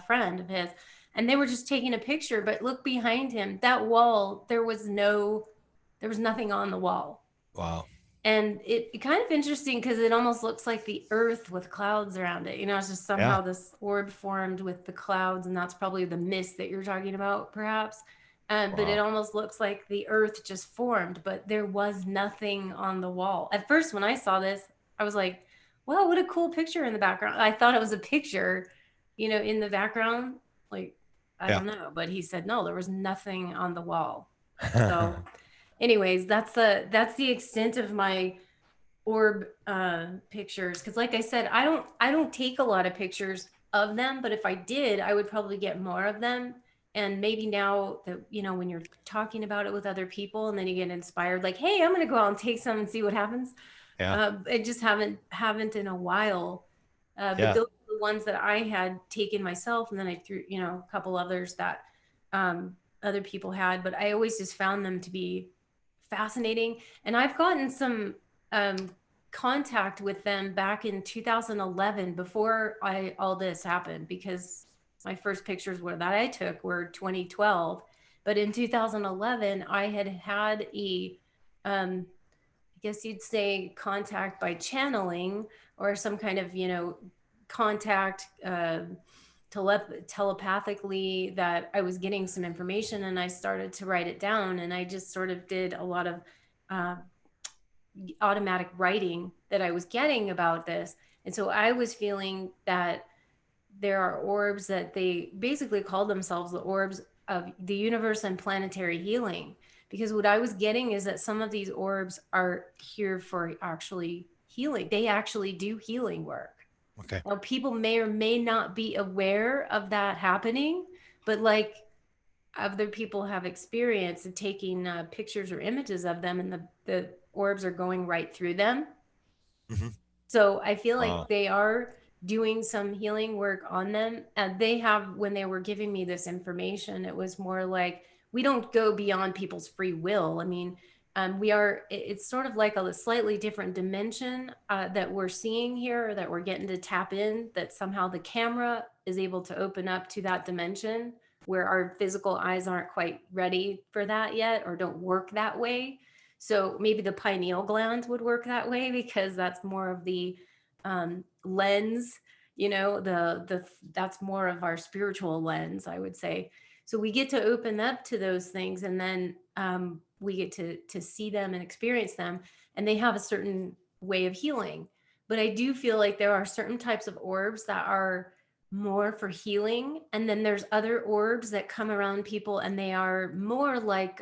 friend of his, and they were just taking a picture, but look behind him, that wall, there was nothing on the wall. Wow. And it kind of interesting because it almost looks like the earth with clouds around it. You know, it's just somehow this orb formed with the clouds, and that's probably the mist that you're talking about, perhaps. But it almost looks like the earth just formed, but there was nothing on the wall. At first, when I saw this, I was like, wow, what a cool picture in the background. I thought it was a picture, you know, in the background, like, I don't know. But he said, no, there was nothing on the wall. So anyways, that's the extent of my orb pictures. Because like I said, I don't take a lot of pictures of them, but if I did, I would probably get more of them. And maybe now that, you know, when you're talking about it with other people and then you get inspired, like, hey, I'm gonna go out and take some and see what happens. Yeah. I just haven't in a while. But Yeah. those are the ones that I had taken myself, and then I threw, you know, a couple others that other people had. But I always just found them to be fascinating. And I've gotten some contact with them back in 2011 before all this happened, because my first pictures were that I took were 2012. But in 2011, I had a I guess you'd say contact by channeling, or some kind of, you know, contact telepathically, that I was getting some information and I started to write it down. And I just sort of did a lot of uh, automatic writing that I was getting about this. And so I was feeling that there are orbs that they basically call themselves the orbs of the universe and planetary healing. Because what I was getting is that some of these orbs are here for actually healing. They actually do healing work. Okay. Now, people may or may not be aware of that happening, but like other people have experience of taking pictures or images of them, and the orbs are going right through them. Mm-hmm. So I feel like Wow. they are doing some healing work on them. And they have, when they were giving me this information, it was more like, we don't go beyond people's free will. I mean, it's sort of like a slightly different dimension that we're seeing here, that we're getting to tap in, that somehow the camera is able to open up to that dimension where our physical eyes aren't quite ready for that yet, or don't work that way. So maybe the pineal gland would work that way, because that's more of the lens, you know, that's more of our spiritual lens, I would say. So we get to open up to those things, and then we get to see them and experience them, and they have a certain way of healing. But I do feel like there are certain types of orbs that are more for healing, and then there's other orbs that come around people, and they are more like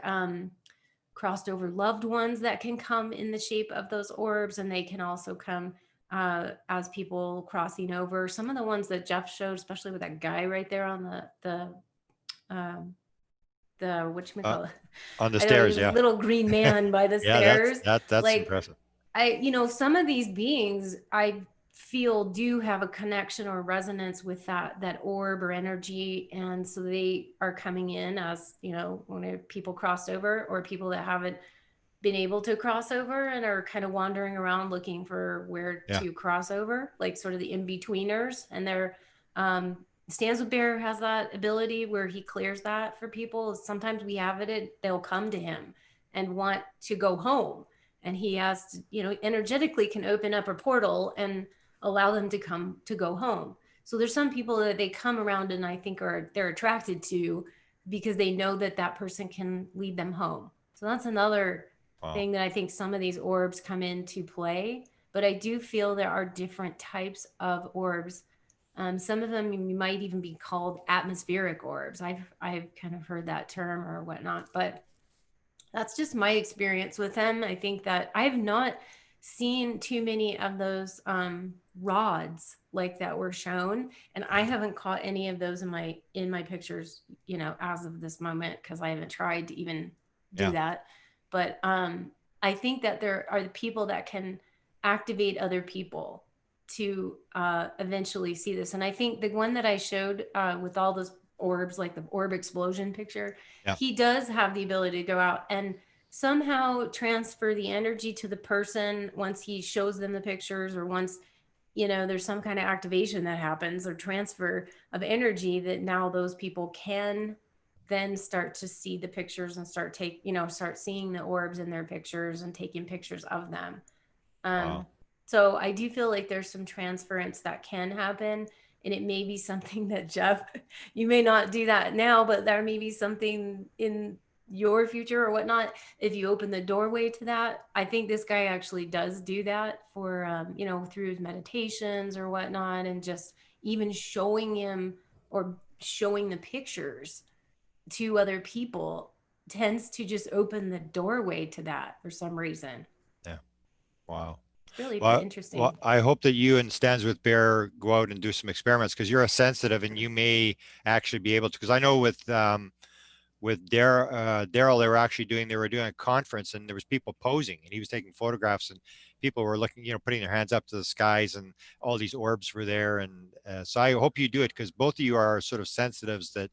crossed over loved ones that can come in the shape of those orbs, and they can also come as people crossing over. Some of the ones that Jeff showed, especially with that guy right there on um, the Uh, whatchamacallit, on the I don't stairs. know, Yeah. little green man by the Yeah. stairs. That's Like, impressive. you know, some of these beings I feel do have a connection or resonance with that orb or energy, and so they are coming in as, you know, when people cross over, or people that haven't been able to cross over and are kind of wandering around looking for where Yeah. to cross over, like sort of the in-betweeners. And they're Stands with Bear has that ability where he clears that for people. Sometimes we have it, they'll come to him and want to go home, and he has to, you know, energetically can open up a portal and allow them to come to go home. So there's some people that they come around, and I think they're attracted to, because they know that that person can lead them home. So that's another Wow. thing that I think some of these orbs come into play. But I do feel there are different types of orbs. Some of them might even be called atmospheric orbs. I've kind of heard that term or whatnot, but that's just my experience with them. I think that I've not seen too many of those rods like that were shown, and I haven't caught any of those in my pictures, you know, as of this moment, because I haven't tried to even do Yeah. that. But I think that there are the people that can activate other people to eventually see this. And I think the one that I showed with all those orbs, like the orb explosion picture, Yeah. he does have the ability to go out and somehow transfer the energy to the person once he shows them the pictures, or once, you know, there's some kind of activation that happens, or transfer of energy, that now those people can then start to see the pictures and start seeing the orbs in their pictures and taking pictures of them. Wow. So I do feel like there's some transference that can happen, and it may be something that Jeff, you may not do that now, but there may be something in your future or whatnot. If you open the doorway to that, I think this guy actually does do that for, you know, through his meditations or whatnot, and just even showing him or showing the pictures to other people, tends to just open the doorway to that for some reason. Yeah. Wow. It's really Well, interesting. well, I hope that you and Stands with Bear go out and do some experiments, because you're a sensitive and you may actually be able to, because I know with Daryl, they were doing a conference and there was people posing and he was taking photographs and people were looking, putting their hands up to the skies and all these orbs were there. And so I hope you do it, because both of you are sort of sensitives that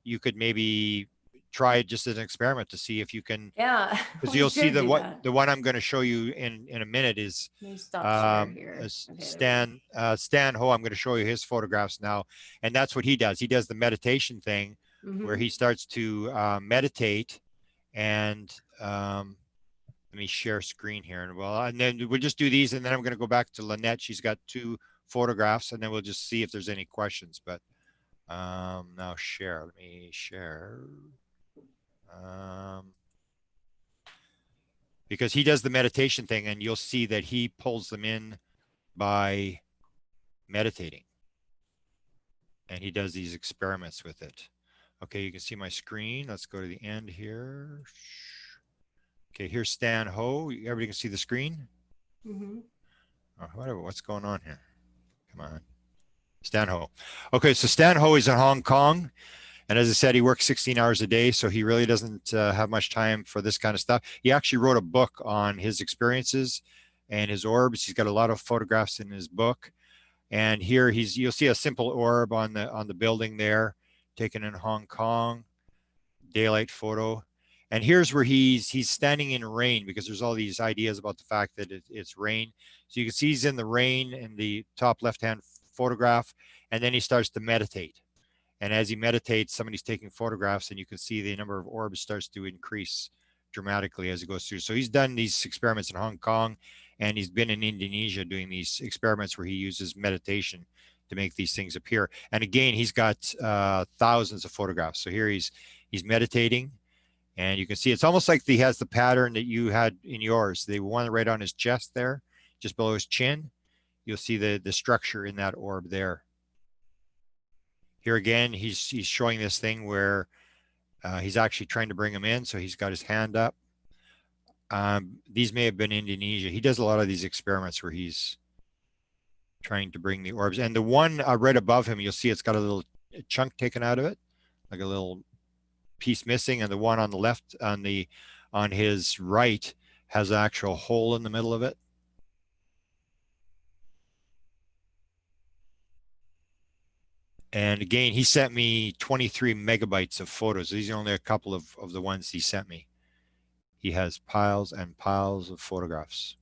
you could maybe try it just as an experiment to see if you can, Yeah. because we you'll see should do that. the one I'm going to show you in a minute is Let me stop share here. Okay, there we go. Stan Ho. I'm going to show you his photographs now, and that's what he does. He does the meditation thing where he starts to meditate, and let me share screen here, and then we'll just do these, and then I'm going to go back to Lynette. She's got 2 photographs, and then we'll just see if there's any questions. But now share. Let me share. Because he does the meditation thing, and you'll see that he pulls them in by meditating, and he does these experiments with it. Okay, you can see my screen. Let's go to the end here. Okay, here's Stan Ho. Everybody can see the screen? Oh, whatever, what's going on here? Come on. Stan Ho. Okay, so Stan Ho is in Hong Kong. And as I said, he works 16 hours a day, so he really doesn't have much time for this kind of stuff. He actually wrote a book on his experiences and his orbs. He's got a lot of photographs in his book. And here you'll see a simple orb on the building there, taken in Hong Kong, daylight photo. And here's where he's standing in rain, because there's all these ideas about the fact that it's rain. So you can see he's in the rain in the top left-hand photograph, and then he starts to meditate. And as he meditates, somebody's taking photographs, and you can see the number of orbs starts to increase dramatically as it goes through. So he's done these experiments in Hong Kong, and he's been in Indonesia doing these experiments where he uses meditation to make these things appear. And again, he's got thousands of photographs. So here he's meditating, and you can see it's almost like he has the pattern that you had in yours. The one right on his chest there, just below his chin. You'll see the structure in that orb there. Here again, he's showing this thing where he's actually trying to bring him in. So he's got his hand up. These may have been Indonesia. He does a lot of these experiments where he's trying to bring the orbs. And the one right above him, you'll see it's got a little chunk taken out of it, like a little piece missing. And the one on the left, on his right, has an actual hole in the middle of it. And again, he sent me 23 megabytes of photos. These are only a couple of the ones he sent me. He has piles and piles of photographs.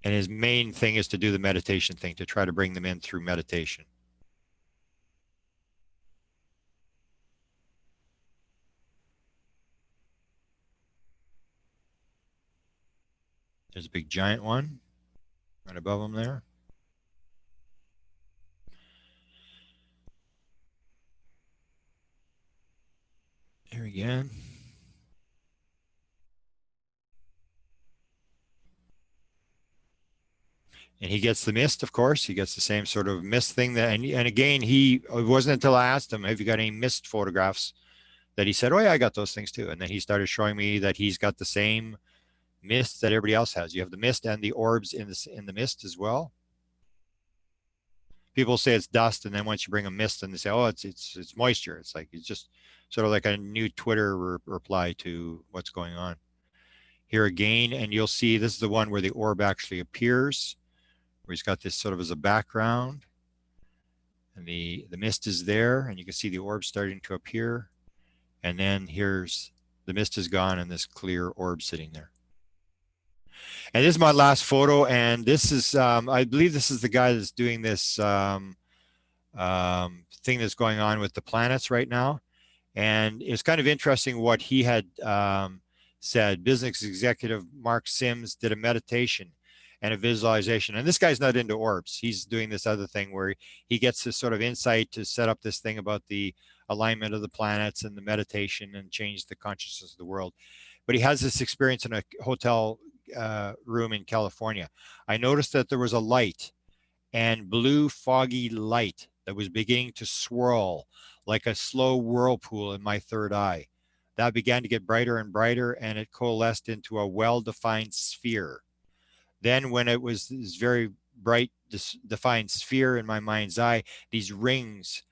And his main thing is to do the meditation thing, to try to bring them in through meditation. There's a big giant one right above him there. Here again. And he gets the mist, of course. He gets the same sort of mist thing that, and again, it wasn't until I asked him, have you got any mist photographs, that he said, oh yeah, I got those things too. And then he started showing me that he's got the same mist that everybody else has. You have the mist and the orbs in the mist as well. People say it's dust, and then once you bring a mist, and they say, oh, it's moisture. It's like, it's just sort of like a new Twitter reply to what's going on. Here again, and you'll see this is the one where the orb actually appears, where he's got this sort of as a background, and the mist is there, and you can see the orb starting to appear, and then here's the mist is gone, and this clear orb sitting there. And this is my last photo, and this is I believe this is the guy that's doing this thing that's going on with the planets right now. And it's kind of interesting what he had said. Business executive Mark Sims did a meditation and a visualization. And this guy's not into orbs. He's doing this other thing where he gets this sort of insight to set up this thing about the alignment of the planets and the meditation and change the consciousness of the world. But he has this experience in a hotel room in California. I noticed that there was a light, and blue foggy light that was beginning to swirl like a slow whirlpool in my third eye. That began to get brighter and brighter, and it coalesced into a well-defined sphere. Then when it was this very bright, defined sphere in my mind's eye, these rings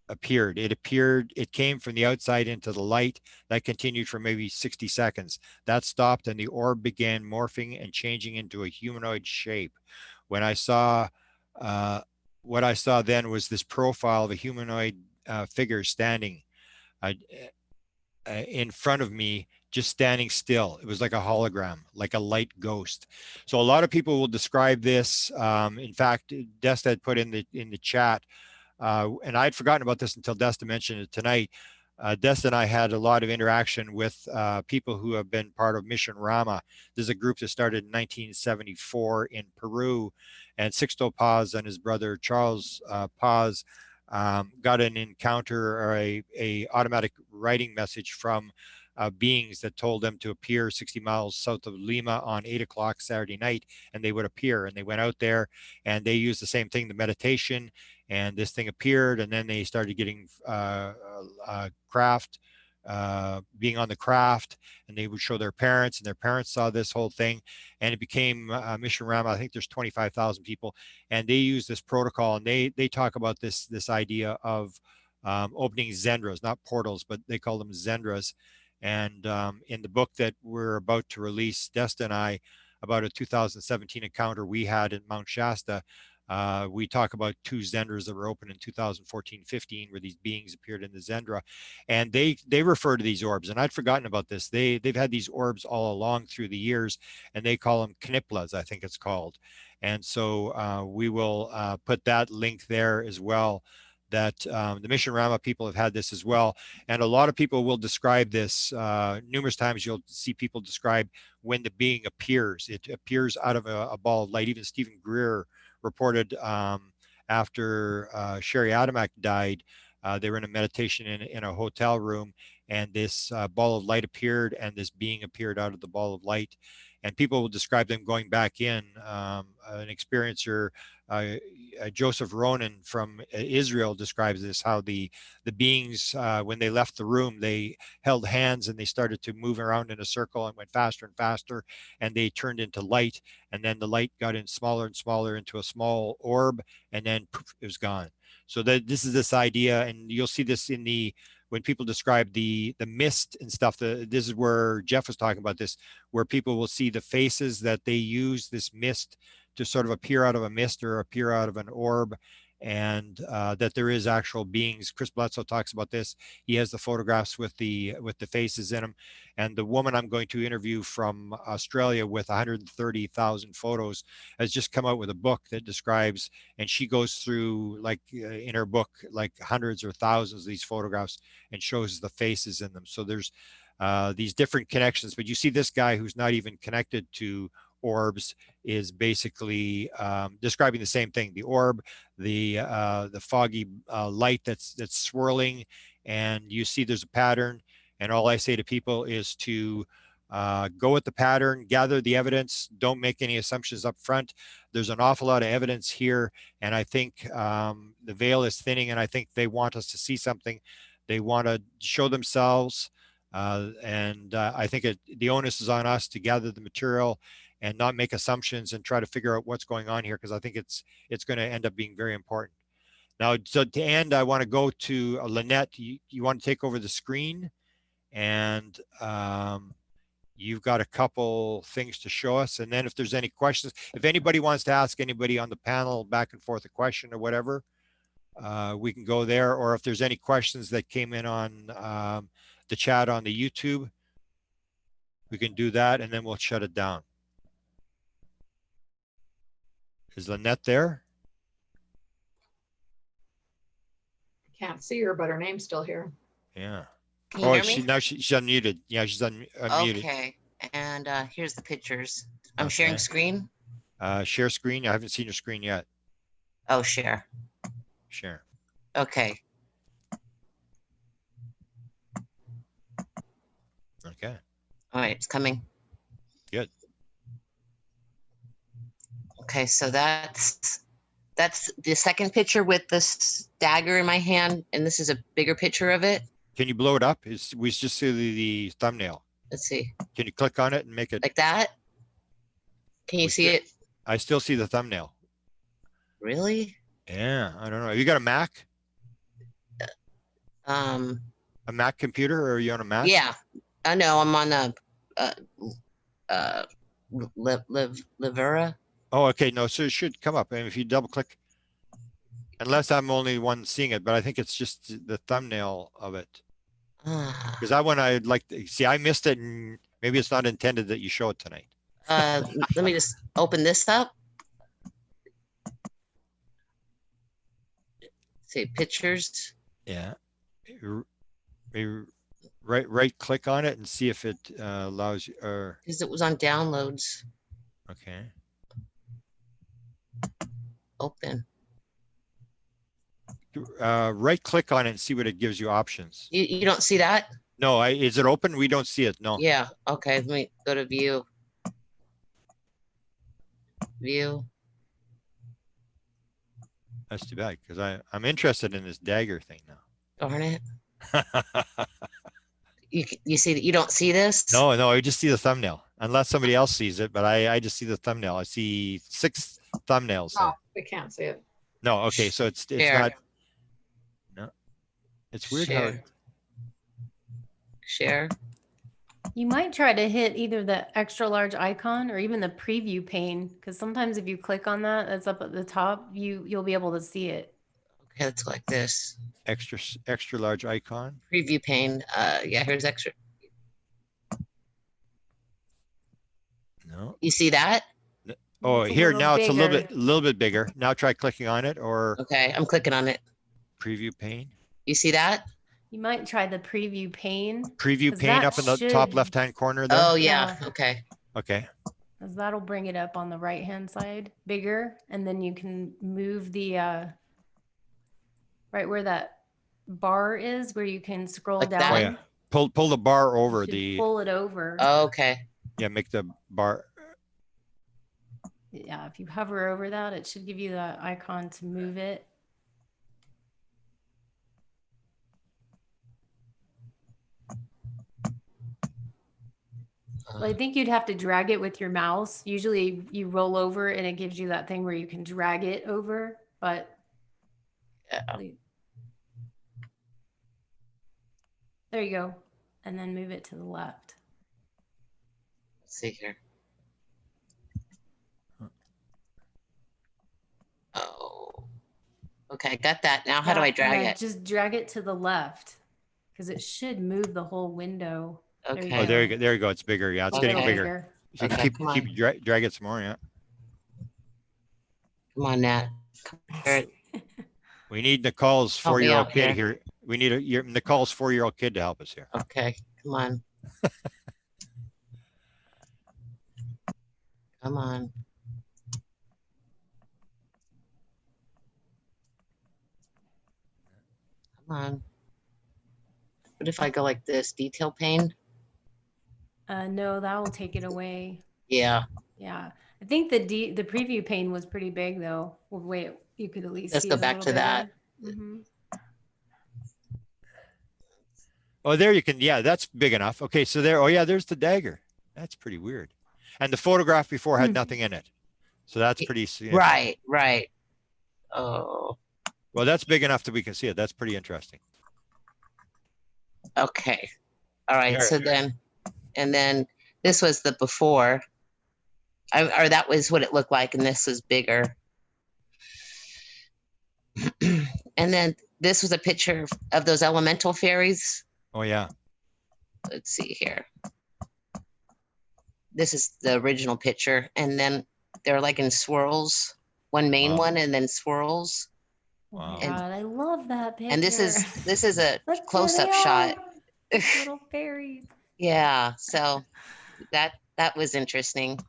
appeared. It came from the outside into the light. That continued for maybe 60 seconds. That stopped, and the orb began morphing and changing into a humanoid shape. When I saw, what I saw then was this profile of a humanoid figure standing in front of me, just standing still. It was like a hologram, like a light ghost. So a lot of people will describe this. In fact, Desta had put in the chat, and I'd forgotten about this until Desta mentioned it tonight. Desta and I had a lot of interaction with people who have been part of Mission Rama. There's a group that started in 1974 in Peru, and Sixto Paz and his brother Charles Paz got an encounter or a automatic writing message from beings that told them to appear 60 miles south of Lima on 8 o'clock Saturday night, and they would appear. And they went out there and they used the same thing, the meditation, and this thing appeared. And then they started getting craft, being on the craft, and they would show their parents, and their parents saw this whole thing, and it became Mission Rama. I think there's 25,000 people, and they use this protocol, and they talk about this idea of opening zendras, not portals, but they call them zendras. And in the book that we're about to release, Desta and I, about a 2017 encounter we had in Mount Shasta, we talk about 2 zendras that were opened in 2014-15, where these beings appeared in the zendra, and they refer to these orbs. And I'd forgotten about this. They've had these orbs all along through the years, and they call them kniplas, I think it's called. And so we will put that link there as well, that the Mission Rama people have had this as well. And a lot of people will describe this. Numerous times you'll see people describe when the being appears. It appears out of a ball of light. Even Stephen Greer reported after Sherry Adamak died, they were in a meditation in a hotel room, and this ball of light appeared, and this being appeared out of the ball of light. And people will describe them going back in. An experiencer, Joseph Ronan from Israel, describes this, how the beings, when they left the room, they held hands and they started to move around in a circle and went faster and faster, and they turned into light, and then the light got in smaller and smaller into a small orb, and then poof, it was gone. So this is this idea, and you'll see this in when people describe the mist and stuff. This is where Jeff was talking about this, where people will see the faces that they use this mist to sort of appear out of a mist or appear out of an orb, and that there is actual beings. Chris Bledsoe talks about this. He has the photographs with the faces in them. And the woman I'm going to interview from Australia with 130,000 photos has just come out with a book that describes, and she goes through, like in her book, like hundreds or thousands of these photographs and shows the faces in them. So there's these different connections, but you see this guy who's not even connected to orbs is basically describing the same thing. The orb, the foggy light that's swirling, and you see there's a pattern. And all I say to people is to go with the pattern, gather the evidence, don't make any assumptions up front. There's an awful lot of evidence here, and I think the veil is thinning, and I think they want us to see something. They want to show themselves, and I think the onus is on us to gather the material and not make assumptions and try to figure out what's going on here, because I think it's going to end up being very important. Now, so to end, I want to go to Lynette. You want to take over the screen, and you've got a couple things to show us. And then if there's any questions, if anybody wants to ask anybody on the panel back and forth a question or whatever, we can go there. Or if there's any questions that came in on the chat on the YouTube, we can do that, and then we'll shut it down. Is Lynette there? Can't see her, but her name's still here. Yeah. Can you hear me? Now she's unmuted. Yeah, she's unmuted. Okay, and here's the pictures. I'm Okay. sharing screen. Share screen. I haven't seen your screen yet. Oh, share. Share. Okay. Okay. All right, it's coming. Good. Okay, so that's that's the second picture with this dagger in my hand, and this is a bigger picture of it. Can you blow it up? We just see the thumbnail. Let's see, Can you click on it and make it? like that. Can you We see see- it? I still see the thumbnail. Really? Yeah, I don't know. Have you got a Mac? A Mac computer, or are you on a Mac? Yeah. I know. I'm on a Livera. Oh, okay. No, so it should come up. And if you double click, unless I'm only one seeing it, but I think it's just the thumbnail of it. Because that one I'd like to see. I missed it, and maybe it's not intended that you show it tonight. Let me just open this up. See pictures. Yeah. Maybe right click on it and see if it allows you, or Because it was on downloads. okay. Open. Right click on it and see what it gives you options. You don't see that? No, is it open? We don't see it. No. Yeah. Okay. Let me go to view. View. That's too bad, because I'm interested in this dagger thing Darn it. now. You see that? You don't see this? No, I just see the thumbnail, unless somebody else sees it, but I just see the thumbnail. I see 6 thumbnails. Oh, there. we can't see it. No, okay, so it's Share. not. No, it's weird how. Share. Share. You might try to hit either the extra large icon or even the preview pane, because sometimes if you click on that, that's up at the top, you'll be able to see it. Okay, let's go like this. Extra large icon. Preview pane. Yeah, here's extra. No. You see that? Oh, It's a here little now it's a bigger. little bit bigger. Now try clicking on it, or Okay, I'm clicking on it. preview pane. You see that? You might try the preview pane, Preview 'Cause pane that up in the top should- left-hand corner there. Oh yeah. Yeah. Okay. Okay. because that'll bring it up on the right hand side bigger, and then you can move the right where that bar is, where you can scroll Like that? down. Oh yeah. Pull the bar You over should the. pull it over. Okay. Yeah, make the bar. Yeah, if you hover over that, it should give you the icon to move it. Well, I think you'd have to drag it with your mouse. Usually you roll over and it gives you that thing where you can drag it over, but Yeah. there you go. And then move it to the left. Let's see here. Oh. Okay, got that. Now how do Yeah, I and drag then it? Just drag it to the left because it should move the whole window. There you Okay. Oh, go. there you go. There you go. It's bigger. Yeah, it's A getting little bigger. So you can Okay, keep come on. drag it some more. Yeah. Come on, Nat. Alright, We need Nicole's Help me 4-year-old out kid here. here. We need Nicole's 4-year-old kid to help us here. Okay, come on. Come on. Come on. What if I go like this? Detail pane? No, that will take it away. Yeah. Yeah, I think the preview pane was pretty big though. Well, wait, you could at least Let's see go it a back little to that. bigger. Mhm. Oh, there you can. Yeah, that's big enough. Okay, so there. Oh, yeah, there's the dagger. That's pretty weird. And the photograph before had Hmm. nothing in it, so that's pretty. significant. Right, right. Oh, Well, that's big enough that we can see it. That's pretty interesting. okay. All right, Here. so then, and then this was the before. Or that was what it looked like, and this was bigger. And then this was a picture of those elemental fairies. Oh yeah. Let's see here. This is the original picture, and then they're like in swirls. One main Wow. one, and then swirls. Oh my Wow. And- God, I love that picture. And this is a Look where close-up they shot. are, those little fairies. Yeah, so that was interesting.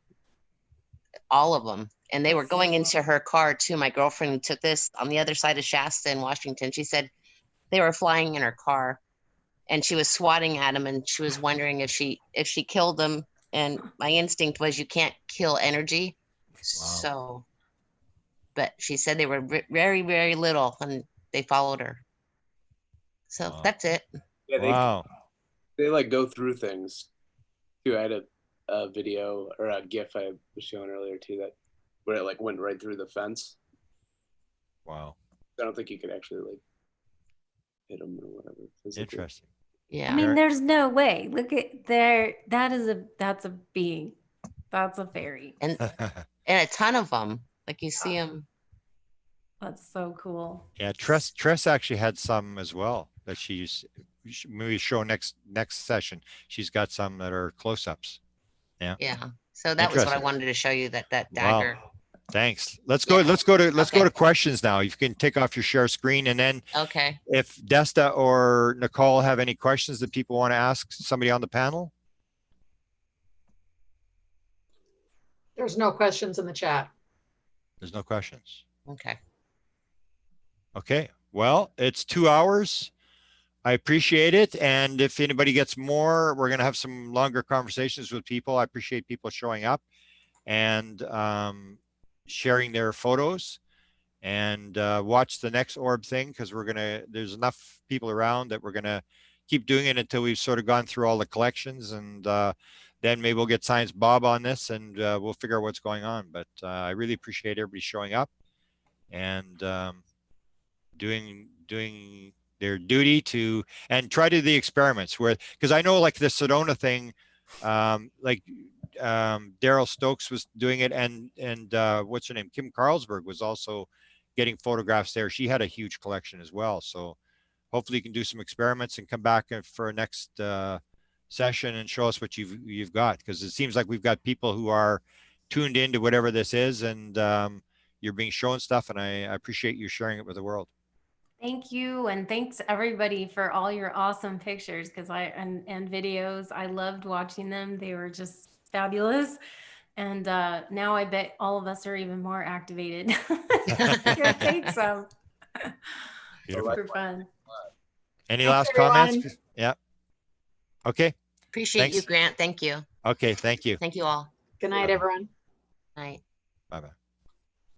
All of them. And they were going into her car too. My girlfriend who took this on the other side of Shasta in Washington, she said they were flying in her car and she was swatting at them, and she was wondering if she killed them. And my instinct was you can't kill energy. Wow. So but she said they were very, very little when they followed her. So Wow. that's it. Yeah, Wow. they like go through things too. I had a video or a GIF I was showing earlier too, that where it like went right through the fence. Wow. I don't think you could actually like hit them or whatever. Physically. Interesting. Yeah. I mean, Very- there's no way. Look at there. That's a being. That's a fairy. And a ton of them. Like you see them. That's so cool. Yeah, Tress actually had some as well that she's maybe show next session. She's got some that are close-ups. Yeah. So that was what I Interesting. wanted to show you, that Wow. dagger. Thanks. Let's go. Yeah. Let's go to Okay. questions now. You can take off your share screen, and then Okay. if Desta or Nicole have any questions that people want to ask somebody on the panel. There's no questions in the chat. There's no questions. Okay. Okay. Well, it's 2 hours. I appreciate it. And if anybody gets more, we're going to have some longer conversations with people. I appreciate people showing up and sharing their photos, and watch the next orb thing, because there's enough people around that we're going to keep doing it until we've sort of gone through all the collections, and then maybe we'll get Science Bob on this, and we'll figure out what's going on. But I really appreciate everybody showing up and doing their duty to, and try to do the experiments where, because I know like the Sedona thing, like Daryl Stokes was doing it, and what's her name, Kim Carlsberg was also getting photographs there. She had a huge collection as well. So hopefully you can do some experiments and come back for a next session and show us what you've got, because it seems like we've got people who are tuned into whatever this is, and you're being shown stuff, and I appreciate you sharing it with the world. Thank you, and thanks everybody for all your awesome pictures, because and videos. I loved watching them. They were just fabulous. And now I bet all of us are even more activated. Go take some. Beautiful. Super fun. Any Thanks, last everyone. comments? Yeah. Okay. Appreciate you, Thanks. Grant. Thank you. Okay. Thank you. Thank you all. Good night, everyone. Night. Bye-bye.